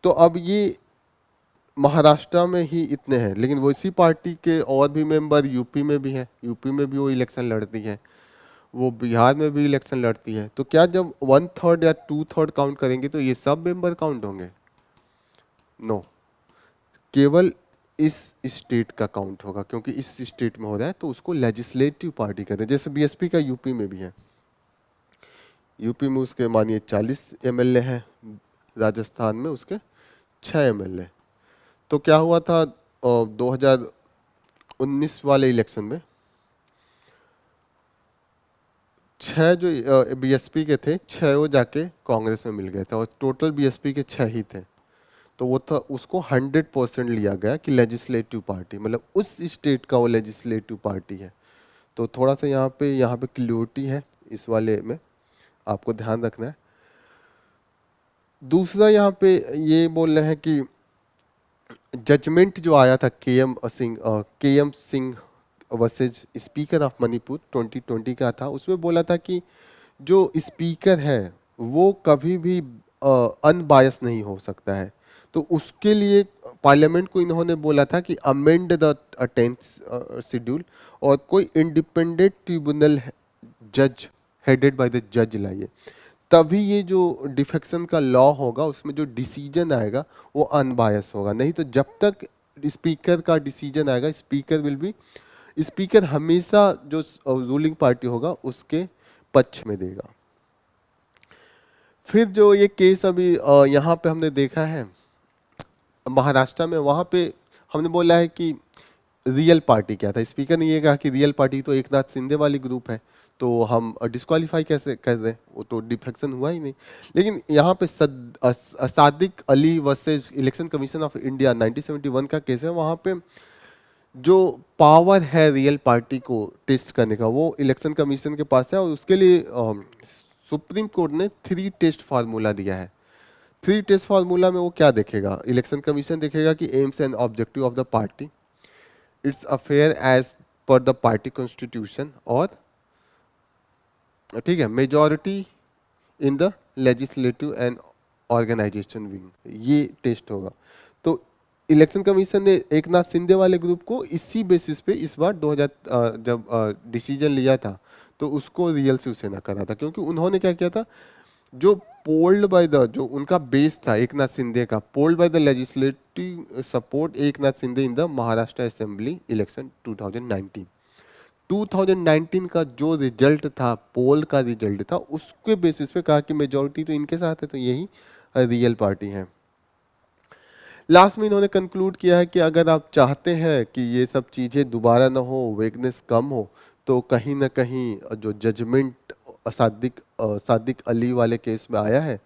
तो अब ये महाराष्ट्र में ही इतने हैं, लेकिन वो इसी पार्टी के और भी मेंबर यूपी में भी हैं, यूपी में भी वो इलेक्शन लड़ती है, वो बिहार में भी इलेक्शन लड़ती है। तो क्या जब 1/3 या 2/3 काउंट करेंगे तो ये सब मेंबर काउंट होंगे? नो, केवल इस स्टेट का काउंट होगा, क्योंकि इस स्टेट में हो रहा है तो उसको लेजिस्लेटिव पार्टी कहते हैं। जैसे बीएसपी का यूपी में भी है, यूपी में उसके मानिए 40 एमएलए हैं, राजस्थान में उसके 6 एमएलए। तो क्या हुआ था 2019 वाले इलेक्शन में 6 जो बीएसपी के थे 6 वो जाके कांग्रेस में मिल गए थे और टोटल बीएसपी के 6 ही थे। तो वो था, उसको 100% लिया गया कि लेजिस्लेटिव पार्टी, मतलब उस स्टेट का वो लेजिस्लेटिव पार्टी है। तो थोड़ा सा यहाँ पे क्लियरिटी है इस वाले में, आपको ध्यान रखना है। दूसरा यहाँ पे ये बोल रहे हैं कि जजमेंट जो आया था K M Singh versus speaker of Manipur 2020 का था, उसमें बोला था कि जो स्पीकर है वो कभी भी अनबायस नहीं हो सकता है। तो उसके लिए पार्लियामेंट को इन्होंने बोला था कि अमेंड द 10th शेड्यूल और कोई इंडिपेंडेंट ट्रिब्यूनल जज हेडेड बाय द जज लाइए, तभी ये जो डिफेक्शन का लॉ होगा उसमें जो डिसीजन आएगा वो अनबायस होगा। नहीं तो जब तक स्पीकर का डिसीजन आएगा, स्पीकर हमेशा जो रूलिंग पार्टी होगा उसके पक्ष में देगा। फिर जो ये केस अभी यहाँ पे हमने देखा है महाराष्ट्र में, वहाँ पे हमने बोला है कि रियल पार्टी क्या था। स्पीकर ने ये कहा कि रियल पार्टी तो एकनाथ शिंदे वाली ग्रुप है, तो हम डिस्क्वालीफाई कैसे कर दें, वो तो डिफेक्शन हुआ ही नहीं। लेकिन यहाँ पे Sadiq Ali versus election commission of India 1971 का केस है। वहाँ पे जो पावर है रियल पार्टी को टेस्ट करने का वो इलेक्शन कमीशन के पास है, और उसके लिए सुप्रीम कोर्ट ने 3 टेस्ट फार्मूला दिया है। 3 टेस्ट फार्मूला में वो क्या देखेगा, इलेक्शन कमीशन देखेगा कि aims and objective of the party, its affair as per the party constitution, और ठीक है majority in the legislative and organisation wing, ये टेस्ट होगा। तो इलेक्शन कमीशन ने एकनाथ शिंदे वाले ग्रुप को इसी बेसिस पे इस बार 2000 जब डिसीजन लिया था तो उसको रियल शिवसेना करा था, क्योंकि उन्होंने क्या किया था, जो पोल्ड बाय द, जो उनका बेस था एकनाथ शिंदे का, polled by the legislative support Eknath Shinde in the Maharashtra assembly election 2019 का जो रिजल्ट था, पोल का रिजल्ट था, उसके बेसिस पे कहा कि मेजॉरिटी तो इनके साथ है तो यही रियल पार्टी है। लास्ट में इन्होंने कंक्लूड किया है कि अगर आप चाहते हैं कि ये सब चीज़ें दोबारा ना हो, वेगनेस कम हो, तो कहीं ना कहीं जो जजमेंट सादिक अली वाले केस में आया है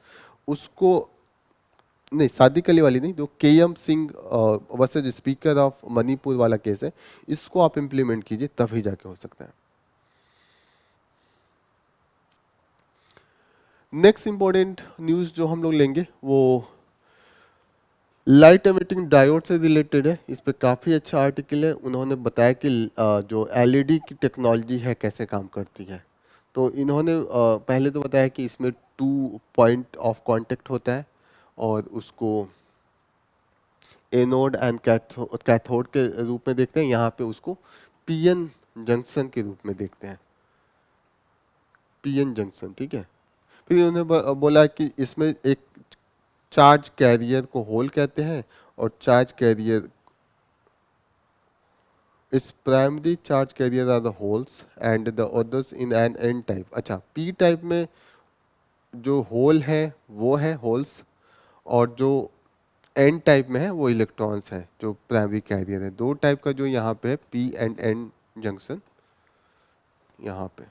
उसको, नहीं सादिक अली वाली नहीं, जो KM Singh versus speaker of Manipur वाला केस है, इसको आप इम्प्लीमेंट कीजिए तभी जाके हो सकता है। नेक्स्ट इंपॉर्टेंट न्यूज़ जो हम लोग लेंगे वो लाइट एमिटिंग डायोड से रिलेटेड है, इस पे काफ़ी अच्छा आर्टिकल है। उन्होंने बताया कि जो एलईडी की टेक्नोलॉजी है कैसे काम करती है। तो इन्होंने पहले तो बताया कि इसमें 2 पॉइंट ऑफ कांटेक्ट होता है और उसको एनोड एंड कैथोड के रूप में देखते हैं। यहाँ पे उसको पीएन जंक्शन के रूप में देखते हैं, पीएन जंक्शन, ठीक है। फिर इन्होंने बोला कि इसमें एक चार्ज कैरियर को होल कहते हैं और charge carrier, its primary charge carriers are the holes and the others in an n type। अच्छा, p टाइप में जो होल है वो है होल्स, और जो n टाइप में है वो इलेक्ट्रॉन्स है जो प्राइमरी कैरियर है। दो टाइप का जो यहाँ पे है p एंड n जंक्शन यहाँ पे,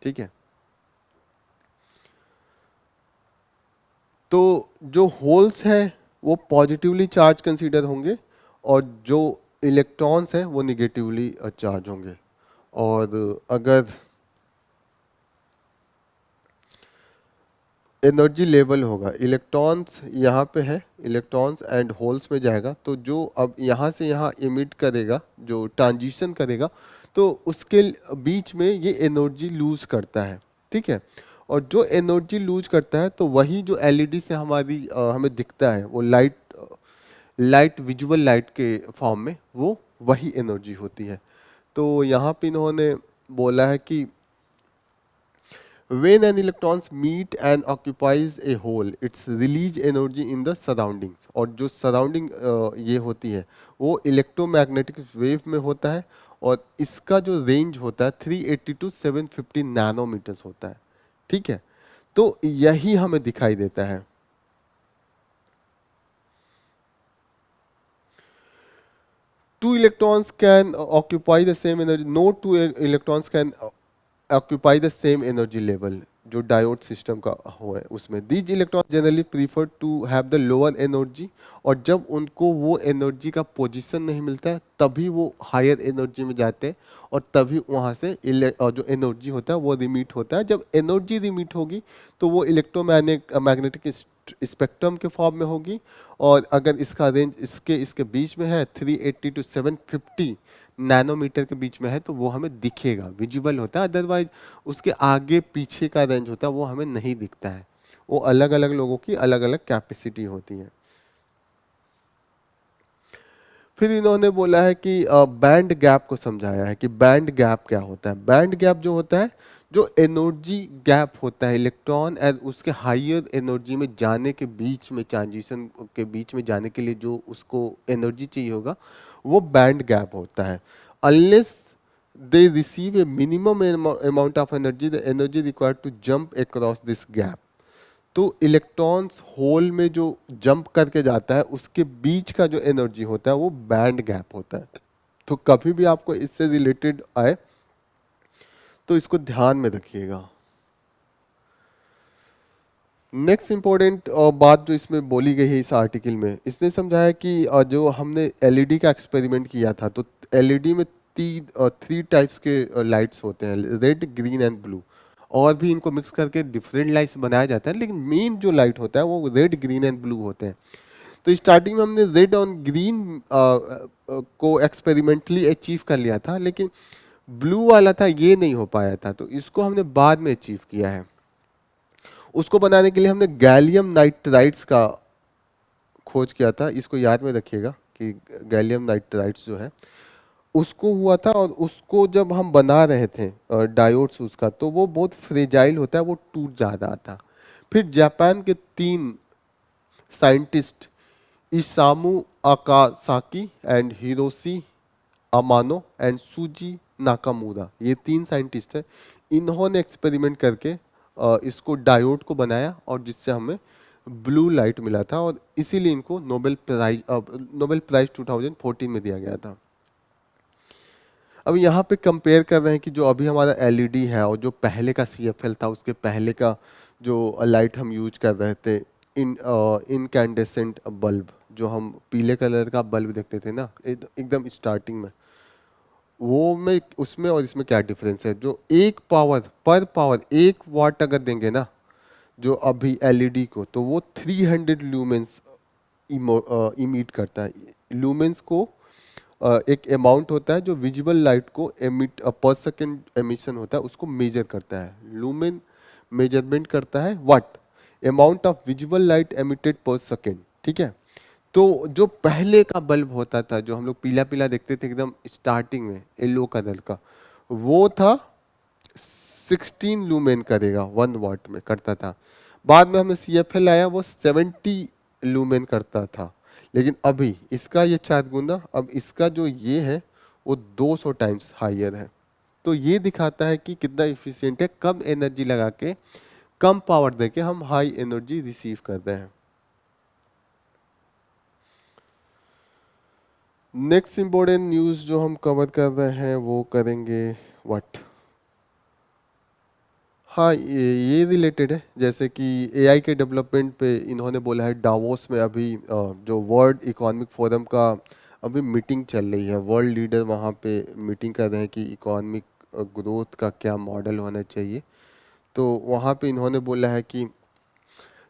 ठीक है। तो जो होल्स है वो पॉजिटिवली चार्ज कंसीडर होंगे और जो इलेक्ट्रॉन्स है वो निगेटिवली चार्ज होंगे। और अगर एनर्जी लेवल होगा, इलेक्ट्रॉन्स यहाँ पे है, इलेक्ट्रॉन्स एंड होल्स में जाएगा, तो जो अब यहाँ से यहाँ इमिट करेगा, जो ट्रांजिशन करेगा, तो उसके बीच में ये एनर्जी लूज करता है, ठीक है। और जो एनर्जी लूज करता है तो वही जो एलईडी से हमारी हमें दिखता है वो लाइट विजुअल लाइट के फॉर्म में वो वही एनर्जी होती है। तो यहाँ पे इन्होंने बोला है कि when an electrons meet and occupies a hole its release energy in the surroundings। और जो सराउंडिंग ये होती है वो इलेक्ट्रोमैग्नेटिक वेव में होता है और इसका जो रेंज होता है 380 टू 750 नैनोमीटर्स होता है, ठीक है। तो यही हमें दिखाई देता है। Two electrons can occupy the same energy, no two electrons can occupy the same energy level, जो डायोड सिस्टम का हो है उसमें। These electron generally prefer to have the lower energy, और जब उनको वो एनर्जी का पोजीशन नहीं मिलता है तभी वो हायर एनर्जी में जाते हैं और तभी वहाँ से जो एनर्जी होता है वो रिमीट होता है। जब एनर्जी रिमीट होगी तो वो इलेक्ट्रोमैग्नेटिक स्पेक्ट्रम के फॉर्म में होगी, और अगर इसका रेंज इसके बीच में है 380 टू 750 नैनोमीटर के बीच में है तो वो हमें दिखेगा, विजिबल होता है। अदरवाइज उसके आगे पीछे का रेंज होता है वो हमें नहीं दिखता है। वो अलग अलग लोगों की अलग अलग कैपेसिटी होती है। फिर इन्होंने बोला है कि बैंड गैप को समझाया है कि बैंड गैप क्या होता है। बैंड गैप जो होता है, जो एनर्जी गैप होता है इलेक्ट्रॉन एंड उसके हायर एनर्जी में जाने के बीच में, ट्रांजिशन के बीच में जाने के लिए जो उसको एनर्जी चाहिए होगा वो बैंड गैप होता है। Unless they receive a minimum amount of energy, the energy required to jump across this gap. तो इलेक्ट्रॉन्स होल में जो जंप करके जाता है उसके बीच का जो एनर्जी होता है वो बैंड गैप होता है। तो कभी भी आपको इससे रिलेटेड आए तो इसको ध्यान में रखिएगा। नेक्स्ट इंपॉर्टेंट बात जो इसमें बोली गई है इस आर्टिकल में, इसने समझाया कि जो हमने एलईडी का एक्सपेरिमेंट किया था तो एलईडी में 3 टाइप्स के लाइट्स होते हैं, रेड, ग्रीन एंड ब्लू। और भी इनको मिक्स करके डिफरेंट लाइट्स बनाया जाता है, लेकिन मेन जो लाइट होता है वो रेड, ग्रीन एंड ब्लू होते हैं। तो स्टार्टिंग में हमने रेड और ग्रीन को एक्सपेरिमेंटली अचीव कर लिया था, लेकिन ब्लू वाला था ये नहीं हो पाया था, तो इसको हमने बाद में अचीव किया है। उसको बनाने के लिए हमने गैलियम नाइट्राइड्स का खोज किया था। इसको याद में रखिएगा कि गैलियम नाइट्राइड्स जो है उसको हुआ था, और उसको जब हम बना रहे थे डायोड्स उसका, तो वो बहुत फ्रेजाइल होता है, वो टूट जा रहा था। फिर जापान के 3 साइंटिस्ट, इसामू आकासाकी एंड हिरोशी अमानो एंड सूजी नाकामुरा, ये 3 साइंटिस्ट हैं, इन्होंने एक्सपेरिमेंट करके इसको डायोड को बनाया और जिससे हमें ब्लू लाइट मिला था, और इसीलिए इनको नोबेल प्राइज 2014 में दिया गया था। अब यहाँ पे कंपेयर कर रहे हैं कि जो अभी हमारा एलईडी है और जो पहले का सीएफएल था, उसके पहले का जो लाइट हम यूज कर रहे थे, इनकैंडेसेंट बल्ब, जो हम पीले कलर का बल्ब देखते थे ना एकदम स्टार्टिंग में, वो में उसमें और इसमें क्या डिफरेंस है। जो एक पावर 1 वाट अगर देंगे ना जो अभी एलईडी को, तो वो 300 ल्यूमेंस इमिट करता है। लूमेंस को एक अमाउंट होता है जो विजिबल लाइट को एमिट पर सेकेंड एमिशन होता है उसको मेजर करता है। लूमेन मेजरमेंट करता है what amount of visible light emitted पर सेकेंड। ठीक है, तो जो पहले का बल्ब होता था जो हम लोग पीला पीला देखते थे एकदम स्टार्टिंग में येलो कलर का, वो था 16 लूमेन करेगा 1 वाट में करता था। बाद में हमें CFL आया, वो 70 लूमेन करता था। लेकिन अभी इसका ये 4 गुना, अब इसका जो ये है वो 200 टाइम्स हायर है। तो ये दिखाता है कि कितना इफिशियंट है, कम एनर्जी लगा के कम पावर देके हम हाई एनर्जी रिसीव कर रहे हैं। नेक्स्ट इंपॉर्टेंट न्यूज़ जो हम कवर कर रहे हैं वो करेंगे व्हाट, हाँ ये रिलेटेड है। जैसे कि AI के डेवलपमेंट पे इन्होंने बोला है डावोस में अभी जो वर्ल्ड इकोनॉमिक फोरम का अभी मीटिंग चल रही है। वर्ल्ड लीडर वहाँ पे मीटिंग कर रहे हैं कि इकोनॉमिक ग्रोथ का क्या मॉडल होना चाहिए। तो वहाँ पे इन्होंने बोला है कि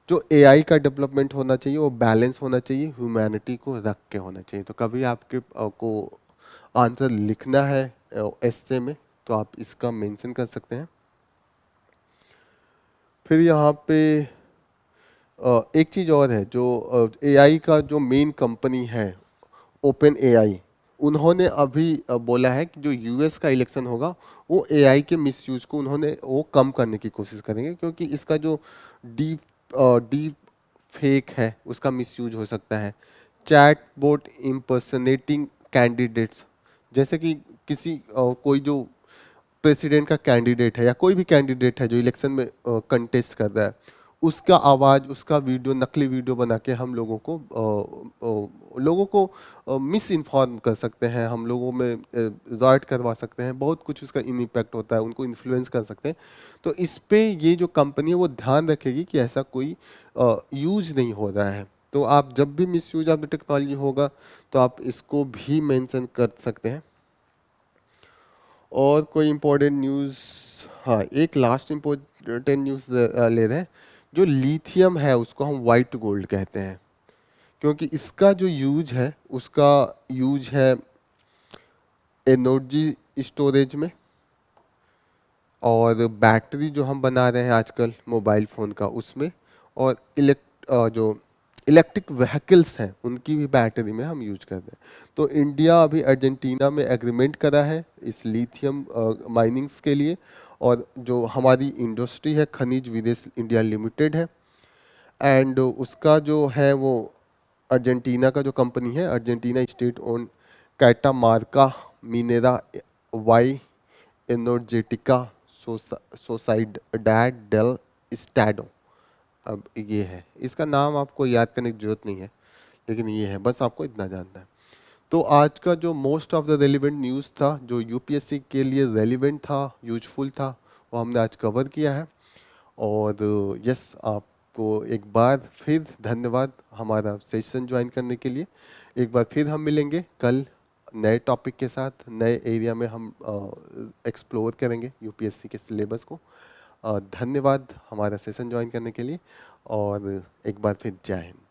जो AI का डेवलपमेंट होना चाहिए वो बैलेंस होना चाहिए, ह्यूमैनिटी को रख के होना चाहिए। तो कभी आपके को आंसर लिखना है एस्से में तो आप इसका मेंशन कर सकते हैं। फिर यहाँ पे एक चीज़ और है, जो AI का जो मेन कंपनी है ओपन AI, उन्होंने अभी बोला है कि जो US का इलेक्शन होगा वो AI के मिसयूज को उन्होंने वो कम करने की कोशिश करेंगे, क्योंकि इसका जो डीप डीप फेक है उसका मिसयूज हो सकता है। चैट बोट इम्पर्सनेटिंग कैंडिडेट्स, जैसे कि किसी कोई जो प्रेसिडेंट का कैंडिडेट है या कोई भी कैंडिडेट है जो इलेक्शन में कंटेस्ट कर रहा है, उसका आवाज़ उसका वीडियो नकली वीडियो बना के हम लोगों को मिस इन्फॉर्म कर सकते हैं, हम लोगों में राइट करवा सकते हैं, बहुत कुछ उसका इम्पैक्ट होता है, उनको इन्फ्लुएंस कर सकते हैं। तो इस पे ये जो कंपनी है वो ध्यान रखेगी कि ऐसा कोई यूज नहीं हो रहा है। तो आप जब भी miss use of the technology होगा तो आप इसको भी मेंशन कर सकते हैं। और कोई इम्पोर्टेंट न्यूज़, हाँ एक लास्ट इम्पोर्टेंट न्यूज़ ले रहे हैं। जो लिथियम है उसको हम वाइट गोल्ड कहते हैं, क्योंकि इसका जो यूज है उसका यूज है एनर्जी स्टोरेज में, और बैटरी जो हम बना रहे हैं आजकल मोबाइल फ़ोन का उसमें, और जो इलेक्ट्रिक व्हीकल्स हैं उनकी भी बैटरी में हम यूज करते हैं। तो इंडिया अभी अर्जेंटीना में एग्रीमेंट करा है इस लिथियम माइनिंग्स के लिए, और जो हमारी इंडस्ट्री है खनिज विदेश इंडिया लिमिटेड है, एंड उसका जो है वो अर्जेंटीना का जो कंपनी है Argentina state own Catamarca Minera Y Energetica Sociedad del Estado. अब ये है, इसका नाम आपको याद करने की जरूरत नहीं है, लेकिन ये है, बस आपको इतना जानना है। तो आज का जो most of the relevant news था जो यूपीएससी के लिए रेलिवेंट था, यूजफुल था, वो हमने आज कवर किया है। और यस, आपको एक बार फिर धन्यवाद हमारा सेशन ज्वाइन करने के लिए। एक बार फिर हम मिलेंगे कल नए टॉपिक के साथ, नए एरिया में हम एक्सप्लोर करेंगे यूपीएससी के सिलेबस को। धन्यवाद हमारा सेशन ज्वाइन करने के लिए, और एक बार फिर जय हिंद।